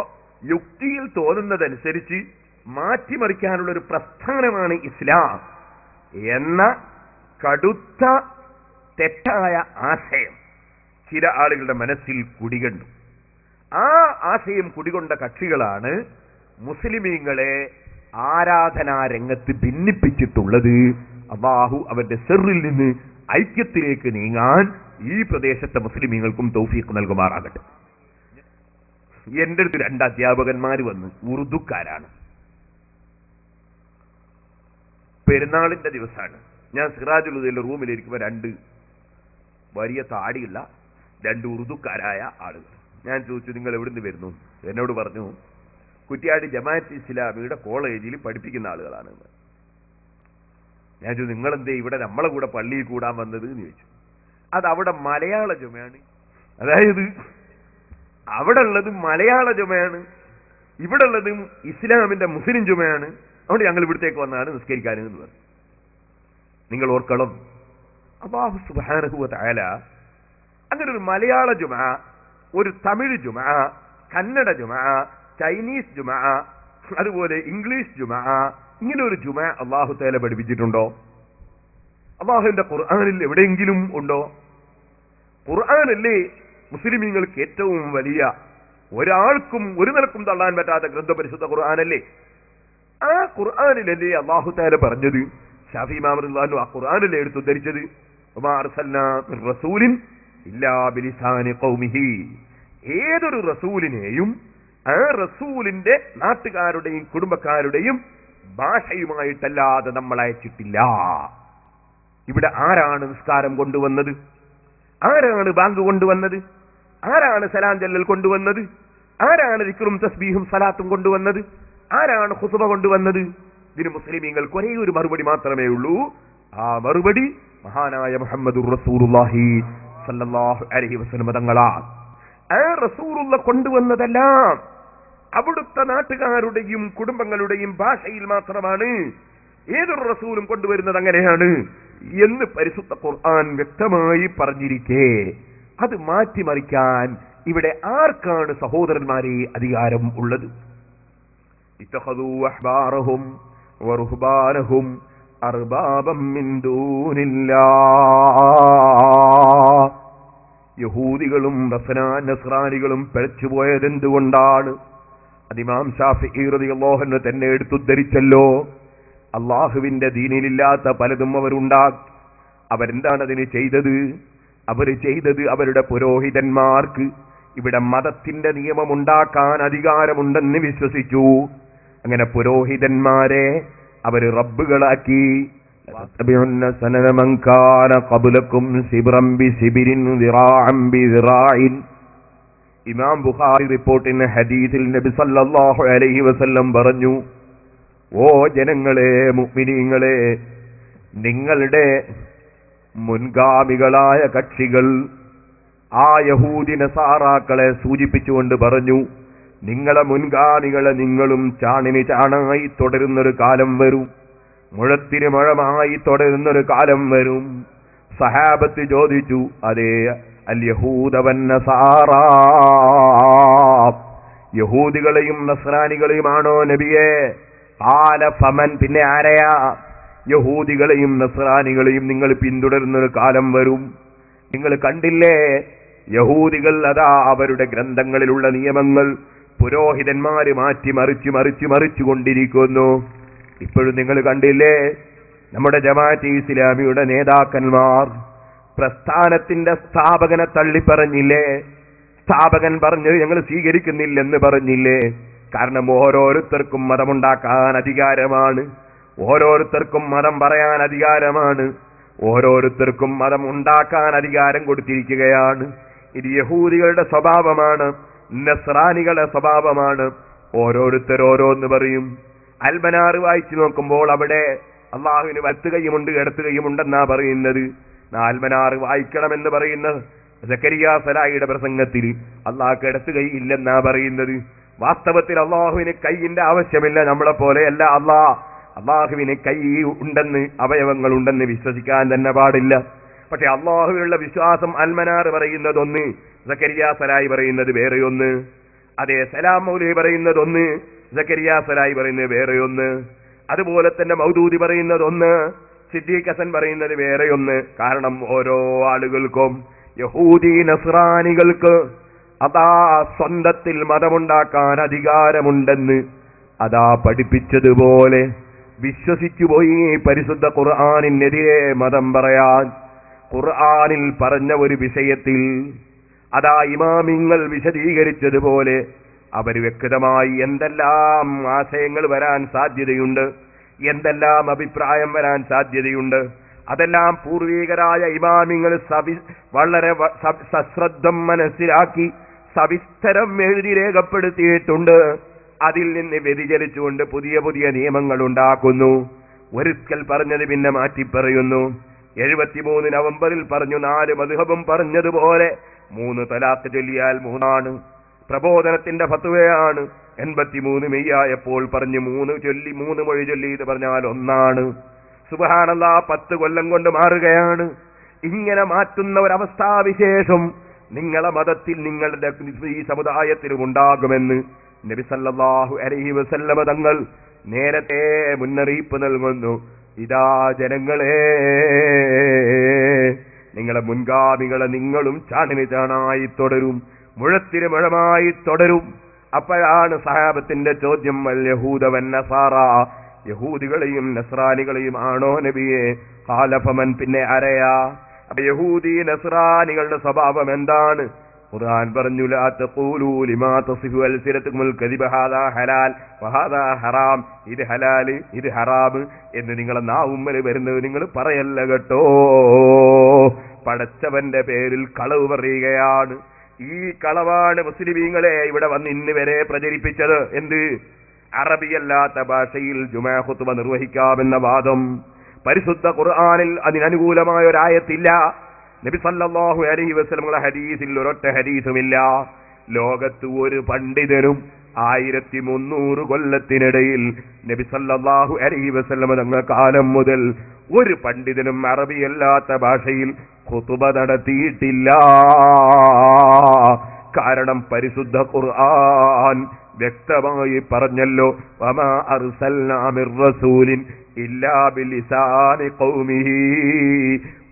യുക്തിയിൽ തോന്നുന്നതനുസരിച്ച് മാറ്റിമറിക്കാനുള്ള ഒരു പ്രസ്ഥാനമാണ് ഇസ്ലാം എന്ന കടുത്ത തെറ്റായ ആശയം ചില ആളുകളുടെ മനസ്സിൽ കുടികൊണ്ടു. ആ ആശയം കുടികൊണ്ട കക്ഷികളാണ് മുസ്ലിമീങ്ങളെ ആരാധനാ രംഗത്ത് ഭിന്നിപ്പിച്ചിട്ടുള്ളത്. അല്ലാഹു അവരുടെ സിറിൽ നിന്ന് ഐക്യത്തിലേക്ക് നീങ്ങാൻ ഈ പ്രദേശത്തെ മുസ്ലിമീങ്ങൾക്കും തൗഫീഖ് നൽകുമാറാകട്ടെ. എന്റെ അടുത്ത് 2 അധ്യാപകന്മാർ വന്ന്, ഉറുദുക്കാരാണ്. പെരുന്നാളിന്റെ ദിവസമാണ്. ഞാൻ സിറാജുൽ ഹുദയിലെ റൂമിലിരിക്കുമ്പോൾ 2 വലിയ താടിയുള്ള 2 ഉറുദുക്കാരായ ആളുകൾ. ഞാൻ ചോദിച്ചു, നിങ്ങൾ എവിടുന്ന് വരുന്നു? എന്നോട് പറഞ്ഞു, കുറ്റ്യാടി ജമാഅത്ത് ഇസ്ലാമിയുടെ കോളേജിൽ പഠിപ്പിക്കുന്ന ആളുകളാണ്. ഞാൻ ചോദിച്ചു, നിങ്ങളെന്തേ ഇവിടെ നമ്മളെ കൂടെ പള്ളിയിൽ കൂടാൻ വന്നത് എന്ന് ചോദിച്ചു. അത് അവിടെ മലയാള ജുമയാണ്, അതായത് അവിടെ ഉള്ളത് മലയാള ജുമയാണ്, ഇവിടെ ഉള്ളതും ഇസ്ലാമിന്റെ മുസ്ലിം ജുമയാണ്. അതുകൊണ്ട് ഞങ്ങൾ ഇവിടത്തേക്ക് വന്നാണ് നിസ്കരിക്കാനെന്ന് പറഞ്ഞു. നിങ്ങൾ ഓർക്കണം, അല്ലാഹു സുബ്ഹാനഹു വ തആല അങ്ങനെ ഒരു മലയാള ജുമ, ഒരു തമിഴ് ജുമ, കന്നഡ ജുമ, ചൈനീസ് ജുമ, അതുപോലെ ഇംഗ്ലീഷ് ജുമ, ഇങ്ങനെ ഒരു ജുമ അല്ലാഹു തആല പഠിപ്പിച്ചിട്ടുണ്ടോ? അല്ലാഹുവിന്റെ ഖുർആനിൽ എവിടെയെങ്കിലും ഉണ്ടോ? ഖുർആനല്ലേ മുസ്ലിമീങ്ങൾക്ക് ഏറ്റവും വലിയ, ഒരാൾക്കും ഒരു നിലക്കും തള്ളാൻ പറ്റാത്ത ഗ്രന്ഥപരിശുദ്ധ ഖുർആനല്ലേ? ആ ഖുർആനിലല്ലേ അല്ലാഹു തആല പറഞ്ഞത്? ഷാഫി ഇമാം റളിയല്ലാഹു ആ ഖുർആനിലെ എടുത്തു ധരിച്ചത്, വമാ അർസൽനാ മിർ റസൂലിൻ ഇല്ലാ ബിലിസാനി ഖൗമിഹി. ഏതൊരു റസൂലിനെയും ആ റസൂലിന്റെ നാട്ടുകാരുടെയും കുടുംബക്കാരുടെയും ഭാഷയുമായിട്ടല്ലാതെ നമ്മൾ അയച്ചിട്ടില്ല. ഇവിടെ ആരാണ് നിസ്കാരം കൊണ്ടുവന്നത്? ആരാണ് ബാങ്ക് കൊണ്ടുവന്നത്? ആരാണ് സലാം ചൊല്ലൽ കൊണ്ടുവന്നത്? ആരാണ് ദിക്റും തസ്ബീഹും സലാത്തും കൊണ്ടുവന്നത്? ആരാണ് ഖുതുബ കൊണ്ടുവന്നത്? ഇതിന് മുസ്ലിമീങ്ങൾക്ക് ഒരേ ഒരു മറുപടി മാത്രമേ ഉള്ളൂ. ആ മറുപടി മഹാനായ മുഹമ്മദുർ റസൂലുള്ളാഹി സല്ലല്ലാഹു അലൈഹി വസല്ലം തങ്ങളാണ്. ആ റസൂലുള്ള കൊണ്ടുവന്നതെല്ലാം അവിടുത്തെ നാട്ടുകാരുടെയും കുടുംബങ്ങളുടെയും ഭാഷയിൽ മാത്രമാണ്. ഏതൊരു റസൂലും കൊണ്ടുവരുന്നത് അങ്ങനെയാണ് എന്ന് പരിശുദ്ധ ഖുർആൻ വ്യക്തമായി പറഞ്ഞിരിക്കെ അത് മാറ്റിമറിക്കാൻ ഇവിടെ ആർക്കാണ് സഹോദരന്മാരെ അധികാരം ഉള്ളത്? ഇത്തഖദൂ അഹ്ബാറഹും വറുഹ്ബാനഹും അർബാബം മിൻ ദൂനില്ലാഹ്. യഹൂദികളും നസ്രാനികളും പിഴച്ചുപോയത് എന്തുകൊണ്ടാണ്? ഇമാം ഷാഫിഈ റളിയല്ലാഹു അൻഹു തന്നെ എടുത്തുദ്ധരിച്ചല്ലോ. അള്ളാഹുവിന്റെ ദീനിലില്ലാത്ത പലതും അവരുണ്ടാക്കി. അവരെന്താണ് അതിന് ചെയ്തത്? അവരുടെ പുരോഹിതന്മാർക്ക് ഇവിടെ മതത്തിന്റെ നിയമമുണ്ടാക്കാൻ അധികാരമുണ്ടെന്ന് വിശ്വസിച്ചു. അങ്ങനെ പുരോഹിതന്മാരെ അവര് റബ്ബുകളാക്കി. ഇമാം ബുഖാരി റിപ്പോർട്ടിന് ഹദീസിൽ നബി സല്ലല്ലാഹു അലൈഹി വസല്ലം പറഞ്ഞു, ഓ ജനങ്ങളെ, മുഅ്മിനീങ്ങളെ, നിങ്ങളുടെ മുൻഗാമികളായ കക്ഷികൾ ആ യഹൂദി നസാറാക്കളെ സൂചിപ്പിച്ചുകൊണ്ട് പറഞ്ഞു, നിങ്ങളെ മുൻഗാമികളെ നിങ്ങളും ചാണിന് ചാണായി തുടരുന്നൊരു കാലം വരും, മുഴത്തിന് മുഴമായി തുടരുന്നൊരു കാലം വരും. സഹാബത്ത് ചോദിച്ചു, അതേ അൽ യഹൂദ വന്നസാറാ, യഹൂദികളെയും നസ്രാനികളെയുമാണോ നബിയെ? ആല ഫമൻ, പിന്നെ ആരെയാ? യഹൂദികളെയും നസ്രാനികളെയും നിങ്ങൾ പിന്തുടരുന്നൊരു കാലം വരും. നിങ്ങൾ കണ്ടില്ലേ, യഹൂദികൾ അതാ അവരുടെ ഗ്രന്ഥങ്ങളിലുള്ള നിയമങ്ങൾ പുരോഹിതന്മാര് മാറ്റി മറിച്ചു കൊണ്ടിരിക്കുന്നു. ഇപ്പോഴും നിങ്ങൾ കണ്ടില്ലേ, നമ്മുടെ ജമാഅത്തെ ഇസ്ലാമിയുടെ നേതാക്കന്മാർ പ്രസ്ഥാനത്തിന്റെ സ്ഥാപകനെ തള്ളിപ്പറഞ്ഞില്ലേ? സ്ഥാപകൻ പറഞ്ഞു ഞങ്ങൾ സ്വീകരിക്കുന്നില്ലെന്ന് പറഞ്ഞില്ലേ? കാരണം ഓരോരുത്തർക്കും മതമുണ്ടാക്കാൻ അധികാരമാണ്, ഓരോരുത്തർക്കും മതം പറയാൻ അധികാരമാണ്, ഓരോരുത്തർക്കും മതം ഉണ്ടാക്കാൻ അധികാരം കൊടുത്തിരിക്കുകയാണ്. ഇത് യഹൂദികളുടെ സ്വഭാവമാണ്, നസ്രാനികളുടെ സ്വഭാവമാണ്. ഓരോരുത്തരോരോന്ന് പറയും. അൽമനാർ വായിച്ചു നോക്കുമ്പോൾ അവിടെ അള്ളാഹുവിന് വലത്തുകൈയുമുണ്ട് ഇടത്തുകൈയുമുണ്ടെന്നാ പറയുന്നത്. അൽമനാർ വായിക്കണമെന്ന് പറയുന്ന സക്കരിയ സലായിയുടെ പ്രസംഗത്തിൽ അള്ളാഹ്ക്ക് ഇടത്തുകൈ ഇല്ലെന്നാ പറയുന്നത്. വാസ്തവത്തിൽ അള്ളാഹുവിന് കൈയിന്റെ ആവശ്യമില്ല, നമ്മളെ പോലെയല്ല. അള്ളാഹുവിന് കൈ ഉണ്ടെന്ന്, അവയവങ്ങൾ ഉണ്ടെന്ന് വിശ്വസിക്കാൻ തന്നെ പാടില്ല. പക്ഷെ അള്ളാഹുവിനുള്ള വിശ്വാസം അൽമനാർ പറയുന്നതൊന്ന്, സക്കരിയ സലായി പറയുന്നത് വേറെയൊന്ന്. അതേ സലാം മൗലവി പറയുന്നതൊന്ന്, സക്കരിയ സലായി പറയുന്നത് വേറെയൊന്ന്. അതുപോലെ തന്നെ മൗദൂദി പറയുന്നതൊന്ന്, സിദ്ദീഖ് ഹസൻ പറയുന്നത് വേറെയൊന്ന്. കാരണം ഓരോ ആളുകൾക്കും, യഹൂദി നസ്രാനികൾക്ക് അതാ സ്വന്തത്തിൽ മതമുണ്ടാക്കാൻ അധികാരമുണ്ടെന്ന് അതാ പഠിപ്പിച്ചതുപോലെ വിശ്വസിച്ചുപോയി പരിശുദ്ധ ഖുർആനിനെതിരെ മതം പറയാൻ. ഖുർആനിൽ പറഞ്ഞ ഒരു വിഷയത്തിൽ അതാ ഇമാമിങ്ങൾ വിശദീകരിച്ചതുപോലെ അവർ വ്യക്തമായി എന്തെല്ലാം ആശയങ്ങൾ വരാൻ സാധ്യതയുണ്ട്, എന്തെല്ലാം അഭിപ്രായം വരാൻ സാധ്യതയുണ്ട്, അതെല്ലാം പൂർവികരായ ഇമാമിങ്ങൾ വളരെ സശ്രദ്ധം മനസ്സിലാക്കി സവിസ്തരം എഴുതി രേഖപ്പെടുത്തിയിട്ടുണ്ട്. അതിൽ നിന്ന് വ്യതിചലിച്ചുകൊണ്ട് പുതിയ പുതിയ നിയമങ്ങൾ ഉണ്ടാക്കുന്നു. ഒരിക്കൽ പറഞ്ഞത് പിന്നെ മാറ്റി പറയുന്നു. 73 നവംബറിൽ പറഞ്ഞു 4 മദ്ഹബും പറഞ്ഞതുപോലെ 3 തലാഖ് ചൊല്ലിയാൽ 3 പ്രബോധനത്തിന്റെ ഫത്വയാണ്. 83 മെയ്യായപ്പോൾ പറഞ്ഞു 3 മൊഴി ചൊല്ലി ഇത് പറഞ്ഞാൽ 1. സുബ്ഹാനല്ലാഹ്, 10 കൊല്ലം കൊണ്ട് മാറുകയാണ്. ഇങ്ങനെ മാറ്റുന്ന ഒരവസ്ഥാവിശേഷം നിങ്ങളെ മതത്തിൽ, നിങ്ങളുടെ ഈ സമുദായത്തിലും ഉണ്ടാകുമെന്ന് നബി സല്ലല്ലാഹു അലൈഹി വസല്ലമ തങ്ങൾ നേരത്തെ മുന്നറിയിപ്പ് നൽകുന്നു. ഇതാ ജനങ്ങളെ, നിങ്ങളെ മുൻഗാമികളെ നിങ്ങളും ചാണിന് ചാണായി തുടരും, മുഴത്തിന് മുഴമായി തുടരും. അപ്പോഴാണ് സഹാബത്തിന്റെ ചോദ്യം, അൽ യഹൂദ വന്നസാറ, യഹൂദികളെയും നസ്രാനികളെയും ആണോ നബിയെ? ഖാല ഫമൻ, പിന്നെ ആരെയാ? അപ്പൊ യഹൂദി നസ്രാനികളുടെ സ്വഭാവം എന്താണ്? ഖുർആൻ പറഞ്ഞു ലാ തഖൂലൂ ലിമാ തസിഫു അൽസിനതുകുൽ കദിബ ഹാദാ ഹലാൽ വഹാദാ ഹറാം, ഇത് ഹലാല് ഇത് ഹറാം എന്ന് നിങ്ങളെ നാവുമ്മൽ വരുന്നത് നിങ്ങൾ പറയല്ല കേട്ടോ. പടച്ചവന്റെ പേരിൽ കളവ് പറയുകയാണ്. ഈ കളവാണ് മുസ്ലിമീങ്ങളെ ഇവിടെ വന്ന് ഇന്ന് വരെ പ്രചരിപ്പിച്ചത്. എന്ത്? അറബിയല്ലാത്ത ഭാഷയിൽ ജുമാ ഖുത്ബ നിർവഹിക്കാമെന്ന വാദം. പരിശുദ്ധ ഖുർആനിൽ അതിനനുകൂലമായ ഒരായത്തില്ല. നബി സല്ലല്ലാഹു അലൈഹി വസല്ലമയുടെ ഹദീസിൽ ഒരൊറ്റ ഹദീസുമില്ല. ലോകത്ത് ഒരു പണ്ഡിതനും 1300 കൊല്ലത്തിനിടയിൽ നബി സല്ലല്ലാഹു അലൈഹി വസല്ലമ തങ്ങളുടെ കാലം മുതൽ ഒരു പണ്ഡിതനും അറബിയല്ലാത്ത ഭാഷയിൽ ഖുത്ബ നടത്തിയിട്ടില്ല. കാരണം പരിശുദ്ധ ഖുർആൻ വ്യക്തമായി പറഞ്ഞല്ലോ, വമാ അർസൽനാ മിർ റസൂലിൻ ഇല്ലാ ബിലിസാനി ഖൗമിഹി.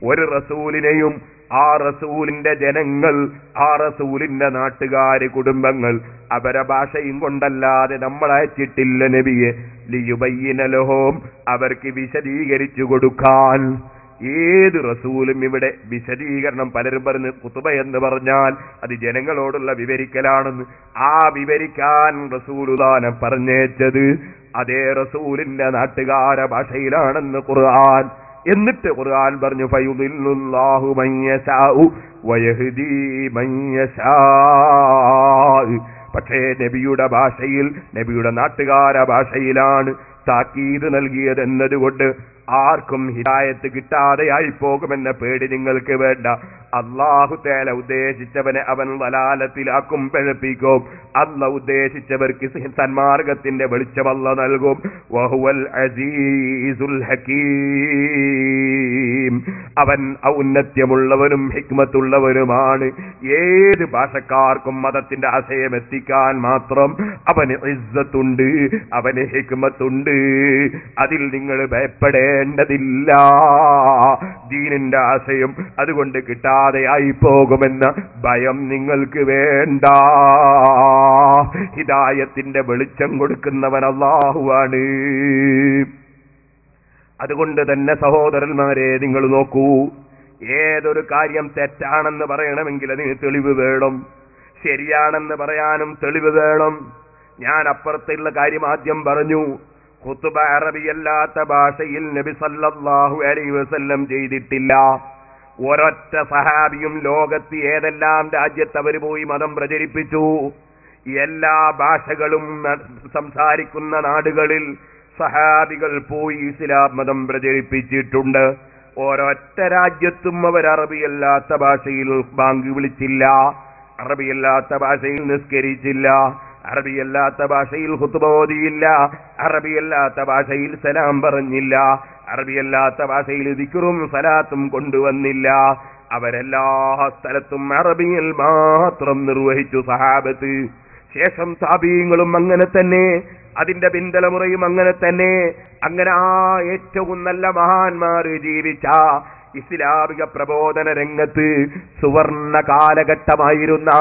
ഒരു റസൂലിനെയും ആ റസൂലിന്റെ ജനങ്ങൾ, ആ റസൂലിന്റെ നാട്ടുകാര്, കുടുംബങ്ങൾ അവരെ ഭാഷയും കൊണ്ടല്ലാതെ നമ്മൾ അയച്ചിട്ടില്ല നബിയെ. ലിയുബയ്യിന ലഹും, അവർക്ക് വിശദീകരിച്ചു കൊടുക്കാൻ. ഏത് റസൂലും ഇവിടെ വിശദീകരണം, പലരും പറഞ്ഞ് ഖുത്ബ എന്ന് പറഞ്ഞാൽ അത് ജനങ്ങളോടുള്ള വിവരിക്കലാണെന്ന്. ആ വിവരിക്കാൻ റസൂലുള്ളാനെ പറഞ്ഞേച്ചത് അതേ റസൂലിന്റെ നാട്ടുകാര ഭാഷയിലാണെന്ന് ഖുർആൻ. എന്നിട്ട് ഖുർആൻ പറഞ്ഞു ഫയുദില്ലുല്ലാഹു മൻ യശാഉ വയഹ്ദീ മൻ യശാ. പക്ഷേ നബിയുടെ ഭാഷയിൽ, നബിയുടെ നാട്ടുകാര ഭാഷയിലാണ് താക്കീത് നൽകിയത് എന്നതുകൊണ്ട് ആർക്കും ഹിദായത്ത് കിട്ടാതെയായി പോകുമെന്ന പേടി നിങ്ങൾക്ക് വേണ്ട. അല്ലാഹു തആല ഉദ്ദേശിച്ചവനെ അവൻ വലാലത്തിലാക്കും, പിഴപ്പിക്കും. അല്ലാഹു ഉദ്ദേശിച്ചവർക്ക് സന്മാർഗത്തിന്റെ വെളിച്ചം അല്ലാഹു നൽകും. വഹുവൽ അസീസുൽ ഹകീം, അവൻ ഔന്നത്യമുള്ളവനും ഹിക്മത്തുള്ളവനുമാണ്. ഏത് ഭാഷക്കാർക്കും മതത്തിന്റെ ആശയം എത്തിക്കാൻ മാത്രം അവന് ഇസ്സത്തുണ്ട്, അവന് ഹിക്മത്തുണ്ട്. അതിൽ നിങ്ങൾ ഭയപ്പെടേണ്ടതില്ല. ദീനിന്റെ ആശയം അതുകൊണ്ട് കിട്ടാതെയായി പോകുമെന്ന ഭയം നിങ്ങൾക്ക് വേണ്ട. ഹിദായത്തിന്റെ വെളിച്ചം കൊടുക്കുന്നവൻ അല്ലാഹുവാണ്. അതുകൊണ്ട് തന്നെ സഹോദരന്മാരെ, നിങ്ങൾ നോക്കൂ, ഏതൊരു കാര്യം തെറ്റാണെന്ന് പറയണമെങ്കിൽ അതിന് തെളിവ് വേണം. ശരിയാണെന്ന് പറയാനും തെളിവ് വേണം. ഞാൻ അപ്പുറത്തുള്ള കാര്യം ആദ്യം പറഞ്ഞു. ഖുത്ബ അറബിയല്ലാത്ത ഭാഷയിൽ നബി സല്ലല്ലാഹു അലൈഹി വസല്ലം ചെയ്തിട്ടില്ല. ഒരൊറ്റ സഹാബിയും ലോകത്ത് ഏതെല്ലാം രാജ്യത്ത് അവർ പോയി മതം പ്രചരിപ്പിച്ചു, എല്ലാ ഭാഷകളും സംസാരിക്കുന്ന നാടുകളിൽ സഹാബികൾ പോയി ഇസ്ലാം മതം പ്രചരിപ്പിച്ചിട്ടുണ്ട്. ഒരൊറ്റ രാജ്യത്തും അവർ അറബിയല്ലാത്ത ഭാഷയിൽ ബാങ്ക് വിളിച്ചില്ല, അറബിയല്ലാത്ത ഭാഷയിൽ നിസ്കരിച്ചില്ല, അറബിയല്ലാത്ത ഭാഷയിൽ ഖുത്ബ ഓതിയില്ല, അറബിയല്ലാത്ത ഭാഷയിൽ സലാം പറഞ്ഞില്ല, അറബിയല്ലാത്ത ഭാഷയിൽ ദിക്റും സലാത്തും കൊണ്ടുവന്നില്ല. അവരെല്ലാ സ്ഥലത്തും അറബിയിൽ മാത്രം നിർവഹിച്ചു സഹാബത്ത്. ശേഷം താബീങ്ങളും അങ്ങനെ തന്നെ, അതിന്റെ പിന്തലമുറയും അങ്ങനെ തന്നെ. അങ്ങനെ ആ ഏറ്റവും നല്ല മഹാന്മാർ ജീവിച്ച ഇസ്ലാമിക പ്രബോധന രംഗത്ത് സുവർണ കാലഘട്ടമായിരുന്ന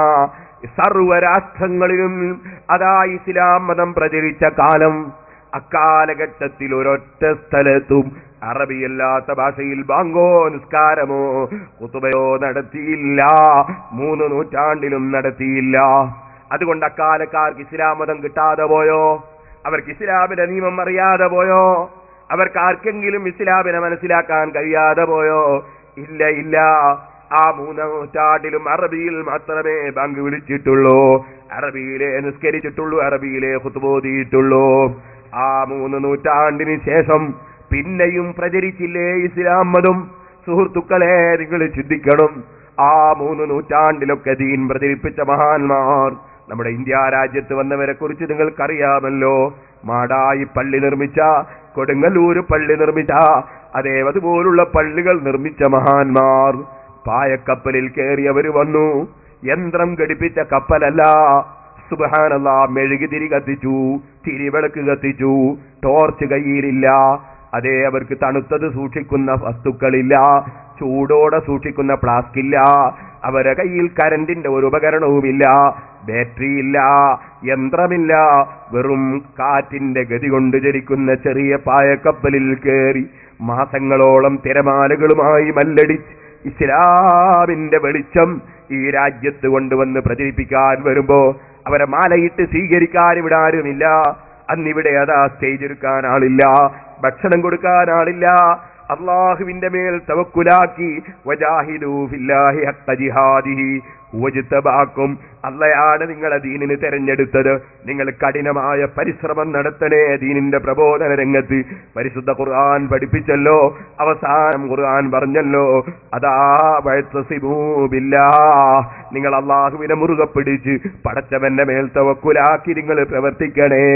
സർവരാഷ്ട്രങ്ങളിലും അതാ ഇസ്ലാം മതം പ്രചരിച്ച കാലം. അക്കാലഘട്ടത്തിൽ ഒരൊറ്റ സ്ഥലത്തും അറബിയല്ലാത്ത ഭാഷയിൽ ബാങ്കോ നിസ്കാരമോ ഖുതുബയോ നടത്തിയില്ല. 3 നൂറ്റാണ്ടിലും നടത്തിയില്ല. അതുകൊണ്ട് അക്കാലക്കാർക്ക് ഇസ്ലാം മതം കിട്ടാതെ പോയോ? അവർക്ക് ഇസ്ലാമിന്റെ നിയമം അറിയാതെ പോയോ? അവർക്ക് ആർക്കെങ്കിലും ഇസ്ലാമിനെ മനസ്സിലാക്കാൻ കഴിയാതെ പോയോ? ഇല്ല, ഇല്ല. ആ 3 നൂറ്റാണ്ടിലും അറബിയിൽ മാത്രമേ ബാങ്ക് വിളിച്ചിട്ടുള്ളൂ, അറബിയിലെ നിസ്കരിച്ചിട്ടുള്ളൂ, അറബിയിലെ ഖുത്ബ ഓതിയിട്ടുള്ളൂ. ആ 3 നൂറ്റാണ്ടിന് ശേഷം പിന്നെയും പ്രചരിച്ചില്ലേ ഇസ്ലാം മതം? സുഹൃത്തുക്കളെ, നിങ്ങൾ ചിന്തിക്കണം. ആ 3 നൂറ്റാണ്ടിലൊക്കെ ദീൻ പ്രചരിപ്പിച്ച മഹാന്മാർ നമ്മുടെ ഇന്ത്യ രാജ്യത്ത് വന്നവരെ കുറിച്ച് നിങ്ങൾക്കറിയാമല്ലോ. മാടായി പള്ളി നിർമ്മിച്ച, കൊടുങ്ങല്ലൂര് പള്ളി നിർമ്മിച്ച, അതുപോലുള്ള പള്ളികൾ നിർമ്മിച്ച മഹാന്മാർ. പായക്കപ്പലിൽ കയറിയവർ വന്നു. യന്ത്രം ഘടിപ്പിച്ച കപ്പലല്ല. സുബ്ഹാനല്ലാഹ്, മെഴുകുതിരി കത്തിച്ചു, തിരിവിളക്ക് കത്തിച്ചു, ടോർച്ച് കയ്യിലില്ല. അവർക്ക് തണുത്തത് സൂക്ഷിക്കുന്ന വസ്തുക്കളില്ല, ചൂടോടെ സൂക്ഷിക്കുന്ന ഫ്ലാസ്ക് ഇല്ല, അവരെ കയ്യിൽ കരണ്ടിന്റെ ഒരു ഉപകരണവുമില്ല, ബാറ്ററി ഇല്ല, യന്ത്രമില്ല. വെറും കാറ്റിന്റെ ഗതി കൊണ്ട് ചലിക്കുന്ന ചെറിയ പായക്കപ്പലിൽ കയറി മാസങ്ങളോളം തിരമാലകളുമായി മല്ലടിച്ച് ഇസ്ലാമിന്റെ വെളിച്ചം ഈ രാജ്യത്ത് കൊണ്ടുവന്ന് പ്രചരിപ്പിക്കാൻ വരുമ്പോ അവരെ മാലയിട്ട് സ്വീകരിക്കാൻ ഇവിടെ ആരുമില്ല. അന്നിവിടെ അതാ സ്റ്റേജ് എടുക്കാൻ ആളില്ല, ഭക്ഷണം കൊടുക്കാൻ ആളില്ല. അള്ളാഹുവിന്റെ മേൽ തവക്കുലാക്കി വജാഹിദൂ ഫില്ലാഹി ഹഖ്ഖ ജിഹാദിഹി വജ്തബാക്കും. അള്ളയാണ് നിങ്ങളെ ദീനിന് തെരഞ്ഞെടുത്തത്. നിങ്ങൾ കഠിനമായ പരിശ്രമം നടത്തണേ ദീനിന്റെ പ്രബോധന രംഗത്ത്. പരിശുദ്ധ ഖുർആൻ പഠിപ്പിച്ചല്ലോ, അവസാനം ഖുർആൻ പറഞ്ഞല്ലോ, അതാ വഅ്തസിമൂ ബില്ലാഹ്, നിങ്ങൾ അള്ളാഹുവിനെ മുറുകെ പിടിച്ച് പടച്ചവന്റെ മേൽ തവക്കുലാക്കി നിങ്ങൾ പ്രവർത്തിക്കണേ.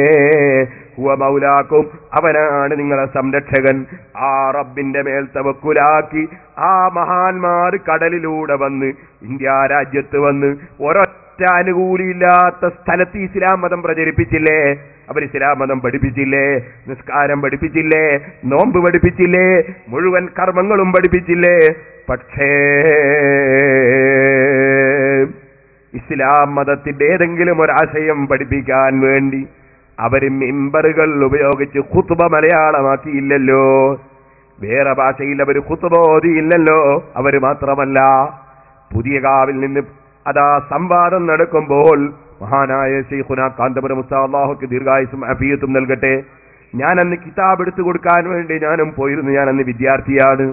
ഹുവ മൗലാക്കും, അവനാണ് നിങ്ങളെ സംരക്ഷകൻ. ആ റബ്ബിന്റെ മേൽ തവക്കുലാക്കി ആ മഹാന്മാർ കടലിലൂടെ വന്ന് ഇന്ത്യ രാജ്യത്ത് വന്ന് ഒരൊറ്റ അനുകൂലിയില്ലാത്ത സ്ഥലത്ത് ഇസ്ലാം മതം പ്രചരിപ്പിച്ചില്ലേ? അവർ ഇസ്ലാം മതം പഠിപ്പിച്ചില്ലേ? നിസ്കാരം പഠിപ്പിച്ചില്ലേ? നോമ്പ് പഠിപ്പിച്ചില്ലേ? മുഴുവൻ കർമ്മങ്ങളും പഠിപ്പിച്ചില്ലേ? പക്ഷേ ഇസ്ലാം മതത്തിന്റെ ഏതെങ്കിലും ഒരാശയം പഠിപ്പിക്കാൻ വേണ്ടി അവര് മിമ്പറുകൾ ഉപയോഗിച്ച് ഖുത്ബ മലയാളമാക്കിയില്ലല്ലോ. വേറെ ഭാഷയിൽ അവർ ഖുത്ബ ഓതിയില്ലല്ലോ. അവര് മാത്രമല്ല, പുതിയ കാവിൽ നിന്ന് അതാ സംവാദം നടക്കുമ്പോൾ മഹാനായ ശൈഖുനാ കാന്തപുരം ഉസ്താദ്, അല്ലാഹുക്ക് ദീർഘായുസ്സും അഫിയത്തും നൽകട്ടെ, ഞാൻ അന്ന് കിതാബ് എടുത്തു കൊടുക്കാൻ വേണ്ടി ഞാനും പോയിരുന്നു. ഞാൻ അന്ന് വിദ്യാർത്ഥിയാണ്.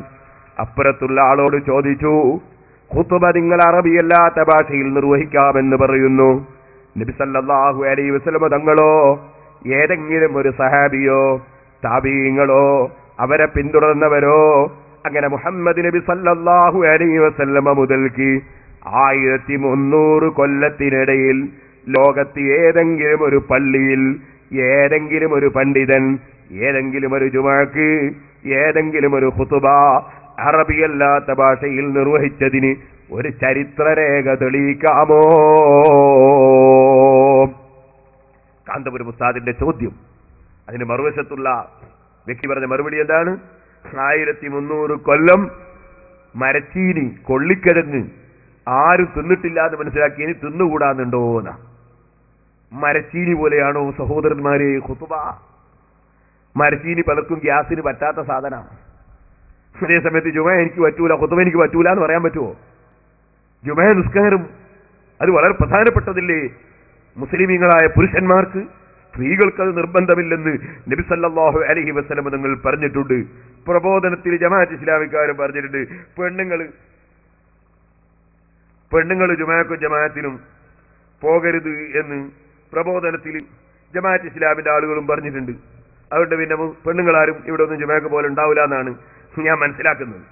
അപ്പുറത്തുള്ള ആളോട് ചോദിച്ചു, ഖുത്ബ നിങ്ങൾ അറബിയല്ലാത്ത ഭാഷയിൽ നിർവഹിക്കാമെന്ന് പറയുന്നു. നബി സല്ലല്ലാഹു അലൈഹി വസല്ലം തങ്ങളോ ഏതെങ്കിലും ഒരു സഹാബിയോ താബീങ്ങളോ അവരെ പിന്തുടർന്നവരോ അങ്ങനെ മുഹമ്മദ് നബി സല്ലല്ലാഹു അലൈഹി വസല്ലം മുതൽക്ക് 1300 കൊല്ലത്തിനിടയിൽ ലോകത്ത് ഏതെങ്കിലും ഒരു പള്ളിയിൽ ഏതെങ്കിലും ഒരു പണ്ഡിതൻ ഏതെങ്കിലും ഒരു ജുമുഅക്ക് ഏതെങ്കിലും ഒരു ഖുതുബ അറബിയല്ലാത്ത ഭാഷയിൽ നിർവഹിച്ചതിന് ഒരു ചരിത്രരേഖ തെളിയിക്കാമോ? കാന്തപുരം ഉസ്താദിന്റെ ചോദ്യം. അതിന് മറുവശത്തുള്ള വ്യക്തി പറഞ്ഞ മറുപടി എന്താണ്? 1300 കൊല്ലം മരച്ചീനി കൊള്ളിക്കിഴങ്ങ് ആരും തിന്നിട്ടില്ല എന്ന് മനസ്സിലാക്കി, ഇനി തിന്നുകൂടാന്നുണ്ടോന്നാ. മരച്ചീനി പോലെയാണോ സഹോദരന്മാരെ ഖുതുബ? മരച്ചീനി പലർക്കും ഗ്യാസിന് പറ്റാത്ത സാധനമാണ്. അതേ സമയത്ത് ജുമ എനിക്ക് പറ്റൂല, ഖുതുബ എനിക്ക് പറ്റൂല എന്ന് പറയാൻ പറ്റുമോ? ജുമ നിസ്കാരം അത് വളരെ പ്രധാനപ്പെട്ടതില്ലേ? മുസ്ലിമീങ്ങളായ പുരുഷന്മാർക്ക്, സ്ത്രീകൾക്ക് അത് നിർബന്ധമില്ലെന്ന് നബി സല്ലല്ലാഹു അലൈഹി വസല്ലം തങ്ങൾ പറഞ്ഞിട്ടുണ്ട്. പ്രബോധനത്തിൽ ജമാഅത്ത് ഇസ്ലാമിക്കാരും പറഞ്ഞിട്ടുണ്ട്. പെണ്ണുങ്ങൾ ജുമഅക്കും ജമാഅത്തിനും പോകരുത് എന്ന് പ്രബോധനത്തിൽ ജമാഅത്ത് ഇസ്ലാമിന്റെ ആളുകളും പറഞ്ഞിട്ടുണ്ട്. അതുകൊണ്ട് പിന്നെ പെണ്ണുങ്ങളാരും ഇവിടെ ഒന്നും ജുമഅക്ക് പോലെ ഉണ്ടാവില്ല എന്നാണ് ഞാൻ മനസ്സിലാക്കുന്നത്.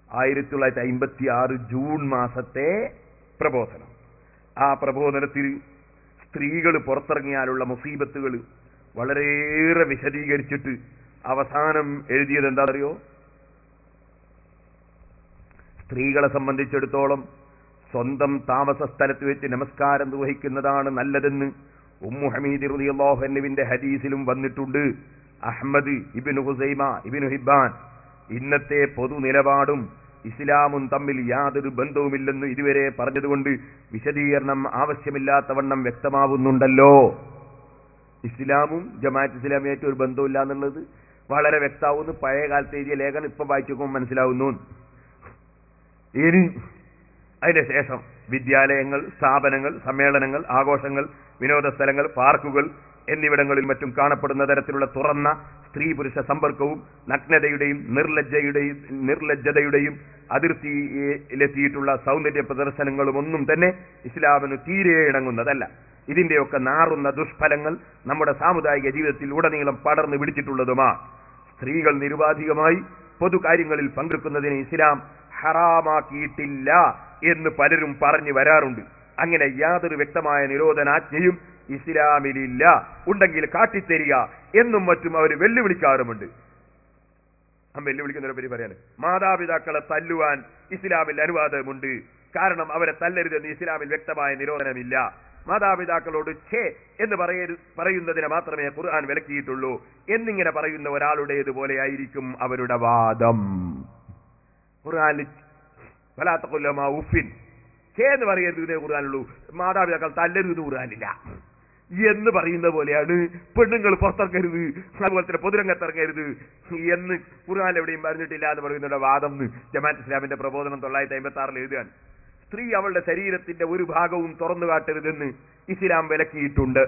1956 ജൂൺ മാസത്തെ പ്രബോധനം. ആ പ്രബോധനത്തിൽ സ്ത്രീകൾ പുറത്തിറങ്ങിയാലുള്ള മുസീബത്തുകൾ വളരെയേറെ വിശദീകരിച്ചിട്ട് അവസാനം എഴുതിയത് എന്താണെന്നറിയോ? സ്ത്രീകളെ സംബന്ധിച്ചിടത്തോളം സ്വന്തം താമസ സ്ഥലത്ത് വെച്ച് നമസ്കാരം നിർവഹിക്കുന്നതാണ് നല്ലതെന്ന് ഉമ്മു ഹമീദ് റളിയല്ലാഹു അൻഹുവിന്റെ ഹദീസിലും വന്നിട്ടുണ്ട്. അഹ്മദ് ഇബ്നു ഹുസൈമ ഇബ്നു ഹിബ്ബാൻ ഇന്നത്തെ പൊതു നിലപാടും ഇസ്ലാമും തമ്മിൽ യാതൊരു ബന്ധവുമില്ലെന്ന് ഇതുവരെ പറഞ്ഞതുകൊണ്ട് വിശദീകരണം ആവശ്യമില്ലാത്തവണ്ണം വ്യക്തമാവുന്നുണ്ടല്ലോ. ഇസ്ലാമും ജമാഅത്ത് ഇസ്ലാമിയായിട്ട് ഒരു ബന്ധമില്ല എന്നുള്ളത് വളരെ വ്യക്തമാവുന്നു. പഴയ കാലത്ത് എഴുതിയ ലേഖനം ഇപ്പം വായിച്ചപ്പോൾ മനസ്സിലാവുന്നു. ഇനി അതിന്റെ ശേഷം വിദ്യാലയങ്ങൾ, സ്ഥാപനങ്ങൾ, സമ്മേളനങ്ങൾ, ആഘോഷങ്ങൾ, വിനോദ സ്ഥലങ്ങൾ, പാർക്കുകൾ എന്നിവിടങ്ങളിൽ മറ്റും കാണപ്പെടുന്ന തരത്തിലുള്ള തുറന്ന സ്ത്രീ പുരുഷ സമ്പർക്കവും നഗ്നതയുടെയും നിർലജ്ജതയുടെയും അതിർത്തിയിലെത്തിയിട്ടുള്ള സൗന്ദര്യ പ്രദർശനങ്ങളും ഒന്നും തന്നെ ഇസ്ലാമിന് തീരെ ഇണങ്ങുന്നതല്ല. ഇതിന്റെയൊക്കെ നാറുന്ന ദുഷ്ഫലങ്ങൾ നമ്മുടെ സാമുദായിക ജീവിതത്തിൽ ഉടനീളം പടർന്നു പിടിച്ചിട്ടുള്ളതുമാണ്. സ്ത്രീകൾ നിരുപാധികമായി പൊതു കാര്യങ്ങളിൽ പങ്കെടുക്കുന്നതിന് ഇസ്ലാം ഹറാമാക്കിയിട്ടില്ല എന്ന് പലരും പറഞ്ഞു വരാറുണ്ട്. അങ്ങനെ യാതൊരു വ്യക്തമായ നിരോധനാജ്ഞയും ഇസ്ലാമിലില്ല. ഉണ്ടെങ്കിൽ കാട്ടിത്തരിക എന്നും മറ്റും അവർ വെല്ലുവിളിക്കാറുമുണ്ട്. വെല്ലുവിളിക്കുന്നതിനെ പറ്റി പറയാണ്, മാതാപിതാക്കളെ തല്ലുവാൻ ഇസ്ലാമിൽ അനുവാദമുണ്ട്. കാരണം അവരെ തല്ലരുതെന്ന് ഇസ്ലാമിൽ വ്യക്തമായ നിരോധനമില്ല. മാതാപിതാക്കളോട് ഛേ എന്ന് പറയുന്നതിനെ മാത്രമേ ഖുർആൻ വിലക്കിയിട്ടുള്ളൂ എന്നിങ്ങനെ പറയുന്ന ഒരാളുടേതുപോലെ ആയിരിക്കും അവരുടെ വാദം. ഖുർആനിൽ വലാത്തഖുല്ലമാ ഉഫിൻ ഛേ എന്ന് പറയരുത് ഖുർആനുള്ളൂ, മാതാപിതാക്കൾ തല്ലരുത് ഖുർആനില്ല എന്ന് പറയുന്ന പോലെയാണ് പെണ്ണുങ്ങൾ പുറത്തിറങ്ങരുത്, അതുപോലെ തന്നെ പൊതുരംഗത്തിറങ്ങരുത് എന്ന് ഖുർആൻ എവിടെയും പറഞ്ഞിട്ടില്ല എന്ന് പറയുന്നവരുടെ വാദം ജമാഅത്ത് ഇസ്ലാമിന്റെ പ്രബോധനം 956 എഴുതുകയാണ്. സ്ത്രീ അവളുടെ ശരീരത്തിന്റെ ഒരു ഭാഗവും തുറന്നു കാട്ടരുതെന്ന് ഇസ്ലാം വിലക്കിയിട്ടുണ്ട്.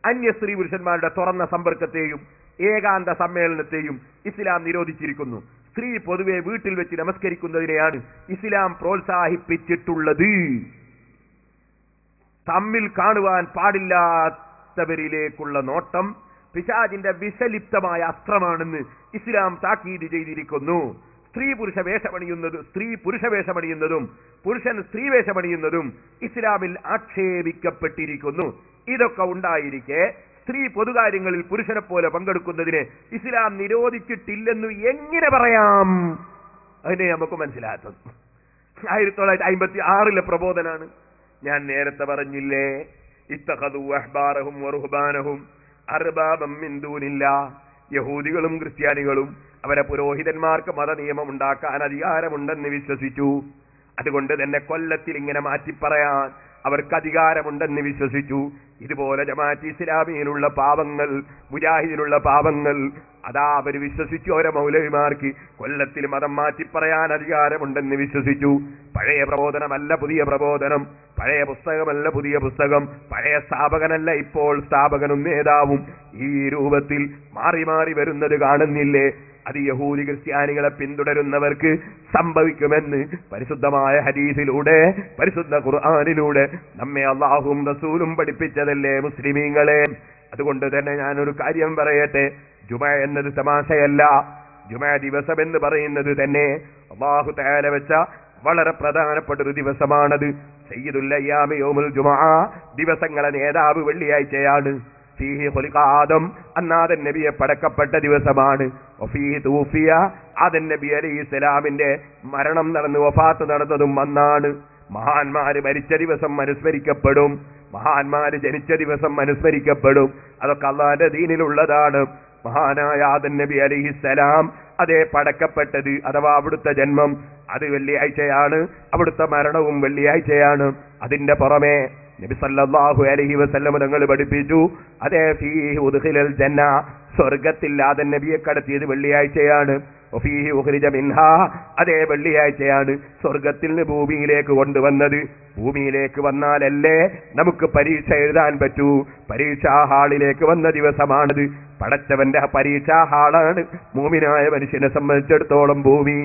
അന്യ സ്ത്രീ പുരുഷന്മാരുടെ തുറന്ന സമ്പർക്കത്തെയും ഏകാന്ത സമ്മേളനത്തെയും ഇസ്ലാം നിരോധിച്ചിരിക്കുന്നു. സ്ത്രീ പൊതുവെ വീട്ടിൽ വെച്ച് നമസ്കരിക്കുന്നതിനെയാണ് ഇസ്ലാം പ്രോത്സാഹിപ്പിച്ചിട്ടുള്ളത്. തമ്മിൽ കാണുവാൻ പാടില്ലാത്തവരിലേക്കുള്ള നോട്ടം പിശാചിന്റെ വിഷലിപ്തമായ അസ്ത്രമാണെന്ന് ഇസ്ലാം താക്കീത് ചെയ്തിരിക്കുന്നു. സ്ത്രീ പുരുഷ വേഷമണിയുന്നതും പുരുഷൻ സ്ത്രീ വേഷമണിയുന്നതും ഇസ്ലാമിൽ ആക്ഷേപിക്കപ്പെട്ടിരിക്കുന്നു. ഇതൊക്കെ ഉണ്ടായിരിക്കെ സ്ത്രീ പൊതുകാര്യങ്ങളിൽ പുരുഷനെ പോലെ പങ്കെടുക്കുന്നതിന് ഇസ്ലാം നിരോധിച്ചിട്ടില്ലെന്ന് എങ്ങനെ പറയാം? അതിനെ നമുക്ക് മനസ്സിലാക്കുന്നത് 1956 പ്രബോധനാണ്. ഞാൻ നേരത്തെ പറഞ്ഞില്ലേ, ഇത്തഖദു അഹ്ബാറഹും വറുഹ്ബാനഹും അർബാബം മിൻ ദൂനില്ലാഹ്. യഹൂദികളും ക്രിസ്ത്യാനികളും അവരെ പുരോഹിതന്മാർക്ക് മതനിയമം ഉണ്ടാക്കാൻ അധികാരമുണ്ടെന്ന് വിശ്വസിച്ചു. അതുകൊണ്ട് തന്നെ കൊല്ലത്തിൽ ഇങ്ങനെ മാറ്റിപ്പറയാൻ അവർക്ക് അധികാരമുണ്ടെന്ന് വിശ്വസിച്ചു. ഇതുപോലെ ജമാഅത്ത് ഇസ്ലാമിയിലുള്ള പാപങ്ങൾ, മുജാഹിദിലുള്ള പാപങ്ങൾ, അതാ അവർ വിശ്വസിച്ചു. അവരെ മൗലവിമാർക്ക് കൊല്ലത്തിൽ മതം മാറ്റിപ്പറയാൻ അധികാരമുണ്ടെന്ന് വിശ്വസിച്ചു. പഴയ പ്രബോധനമല്ല പുതിയ പ്രബോധനം, പഴയ പുസ്തകമല്ല പുതിയ പുസ്തകം, പഴയ സ്ഥാപകനല്ല ഇപ്പോൾ സ്ഥാപകനും നേതാവും. ഈ രൂപത്തിൽ മാറി മാറി വരുന്നത് കാണുന്നില്ലേ? അത് യഹൂദി ക്രിസ്ത്യാനികളെ പിന്തുടരുന്നവർക്ക് സംഭവിക്കുമെന്ന് പരിശുദ്ധമായ ഹദീസിലൂടെ, പരിശുദ്ധ ഖുർആനിലൂടെ നമ്മെ അല്ലാഹുവും റസൂലും പഠിപ്പിച്ചതല്ലേ മുസ്ലിമീങ്ങളെ? അതുകൊണ്ട് തന്നെ ഞാനൊരു കാര്യം പറയട്ടെ. ജുമഅ എന്നത് തമാശയല്ല. ജുമഅ ദിവസം എന്ന് പറയുന്നത് തന്നെ അല്ലാഹു തആല വെച്ച വളരെ പ്രധാനപ്പെട്ട ഒരു ദിവസമാണത്. സയ്യിദുൽ അയ്യാമി യൗമുൽ ജുമഅ, ദിവസങ്ങളെ നേതാവ് വെള്ളിയാഴ്ചയാണ്. ഫീഹി ഖുലിഖ ആദം, അന്നാദൻ നബിയെ പടക്കപ്പെട്ട ദിവസമാണ്. വഫീഹി തൂഫിയ, ആദൻ നബി അലൈഹിസ്സലാമിന്റെ മരണം നടന്ന് വഫാത്ത് നടന്നതും അന്നാണ്. മഹാന്മാര് മരിച്ച ദിവസം അനുസ്മരിക്കപ്പെടും, മഹാന്മാര് ജനിച്ച ദിവസം അനുസ്മരിക്കപ്പെടും. അതൊക്കെ അല്ലാഹുവിന്റെ ദീനിലുള്ളതാണ്. മഹാനായ ആദൻ നബി അലൈഹിസ്സലാം അതേ പടക്കപ്പെട്ടത് അഥവാ അവിടുത്തെ ജന്മം അത് വെള്ളിയാഴ്ചയാണ്, അവിടുത്തെ മരണവും വെള്ളിയാഴ്ചയാണ്. അതിന്റെ പുറമെ നബി സല്ലല്ലാഹു അലൈഹി വസല്ലം തങ്ങൾ പഠിപ്പിച്ചു, അതേ ഫീഹി ഉദ്ഖിലൽ ജന്ന, സ്വർഗ്ഗത്തിൽ ആദൻ നബിയെ കടത്തിയത് വെള്ളിയാഴ്ചയാണ്. വഫീഹി ഉഖ്രിജ മിൻഹാ, അതേ വെള്ളിയാഴ്ചയാണ് സ്വർഗ്ഗത്തിൽ നിന്ന് ഭൂമിയിലേക്ക് കൊണ്ടുവന്നത്. ഭൂമിയിലേക്ക് വന്നാലല്ലേ നമുക്ക് പരീക്ഷ എഴുതാൻ പറ്റൂ. പരീക്ഷാ ഹാളിലേക്ക് വന്ന ദിവസമാണിത്. പടച്ചവന്റെ പരീക്ഷാ ഹാളാണ് മൂമിനായ മനുഷ്യനെ സംബന്ധിച്ചിടത്തോളം ഭൂമി.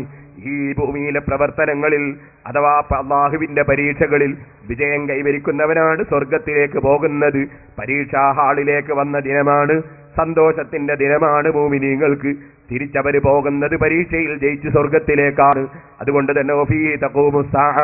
ഈ ഭൂമിയിലെ പ്രവർത്തനങ്ങളിൽ അഥവാ അല്ലാഹുവിന്റെ പരീക്ഷകളിൽ വിജയം കൈവരിക്കുന്നവനാണ് സ്വർഗത്തിലേക്ക് പോകുന്നത്. പരീക്ഷാ ഹാളിലേക്ക് വന്ന ദിനമാണ്, സന്തോഷത്തിന്റെ ദിനമാണ് മുഅ്മിനീങ്ങൾക്ക്. തിരിച്ചവര് പോകുന്നത് പരീക്ഷയിൽ ജയിച്ച് സ്വർഗത്തിലേക്കാണ്. അതുകൊണ്ട് തന്നെ വഫീഹി തഖൂമുസ് സാഅ,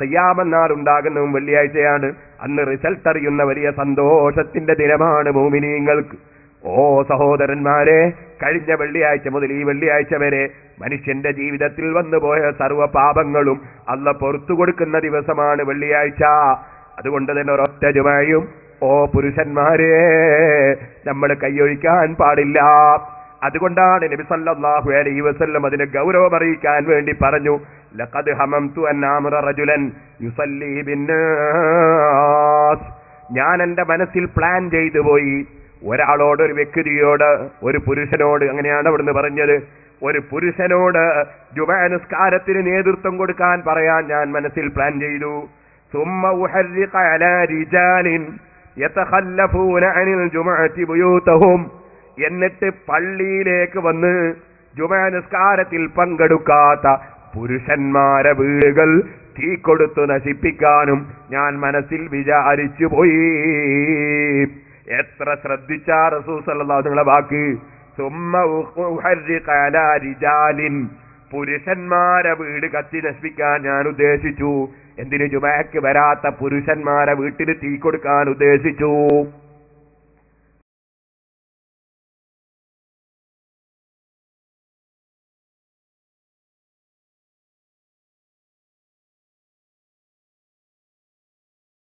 ഖിയാമത്ത് നാൾ ഉണ്ടാകുന്നതും വെള്ളിയാഴ്ചയാണ്. അന്ന് റിസൾട്ട് അറിയുന്ന വലിയ സന്തോഷത്തിന്റെ ദിനമാണ് മുഅ്മിനീങ്ങൾക്ക്. ഓ സഹോദരന്മാരെ, കഴിഞ്ഞ വെള്ളിയാഴ്ച മുതൽ ഈ വെള്ളിയാഴ്ച വരെ മനുഷ്യന്റെ ജീവിതത്തിൽ വന്നുപോയ സർവ്വ പാപങ്ങളും അല്ലാഹ് പുറത്തു കൊടുക്കുന്ന ദിവസമാണ് വെള്ളിയാഴ്ച. അതുകൊണ്ട് തന്നെ ഒരൊറ്റ ജുമഅയും ഓ പുരുഷന്മാരെ നമ്മൾ കൈയൊഴിക്കാൻ പാടില്ല. അതുകൊണ്ടാണ് നബി സല്ലല്ലാഹു അലൈഹി വസല്ലം അതിനെ ഗൗരവം അറിയിക്കാൻ വേണ്ടി പറഞ്ഞു, ലഖദ് ഹമംതു അൻ അംറ റജുലൻ യുസല്ലി ബിന്നാസ്. ഞാൻ എന്റെ മനസ്സിൽ പ്ലാൻ ചെയ്തു പോയി, ഒരാളോട്, ഒരു വ്യക്തിയോട്, ഒരു പുരുഷനോട്, അങ്ങനെയാണ് അവിടുന്ന് പറഞ്ഞത്, ഒരു പുരുഷനോട് ജുമഅ നിസ്കാരത്തിന് നേതൃത്വം കൊടുക്കാൻ പറയാൻ ഞാൻ മനസ്സിൽ പ്ലാൻ ചെയ്തു. സുമ്മ ഉഹർരിഖ അലാ റിജാലിൻ യതഖല്ലഫൂന അനിൽ ജുമഅത്തി ബുയൂതഹും, എന്നിട്ട് പള്ളിയിലേക്ക് വന്ന് ജുമഅ നിസ്കാരത്തിൽ പങ്കെടുക്കാത്ത പുരുഷന്മാരെ വീടുകൾ തീ കൊടുത്തു നശിപ്പിക്കാനും ഞാൻ മനസ്സിൽ വിചാരിച്ചു പോയി. എത്ര ശ്രദ്ധിച്ചാ റസൂൽ സല്ലല്ലാഹു അലൈഹി വസല്ലം വാക്ക്, സുമ്മ ഉഹർരിഖ അലാ റിജാലിൻ, പുരുഷന്മാരെ വീട് കത്തി നശിപ്പിക്കാൻ ഞാൻ ഉദ്ദേശിച്ചു. എന്തിന്? ജുമഅക്ക് വരാത്ത പുരുഷന്മാരെ വീട്ടിൽ തീ കൊടുക്കാൻ ഉദ്ദേശിച്ചു.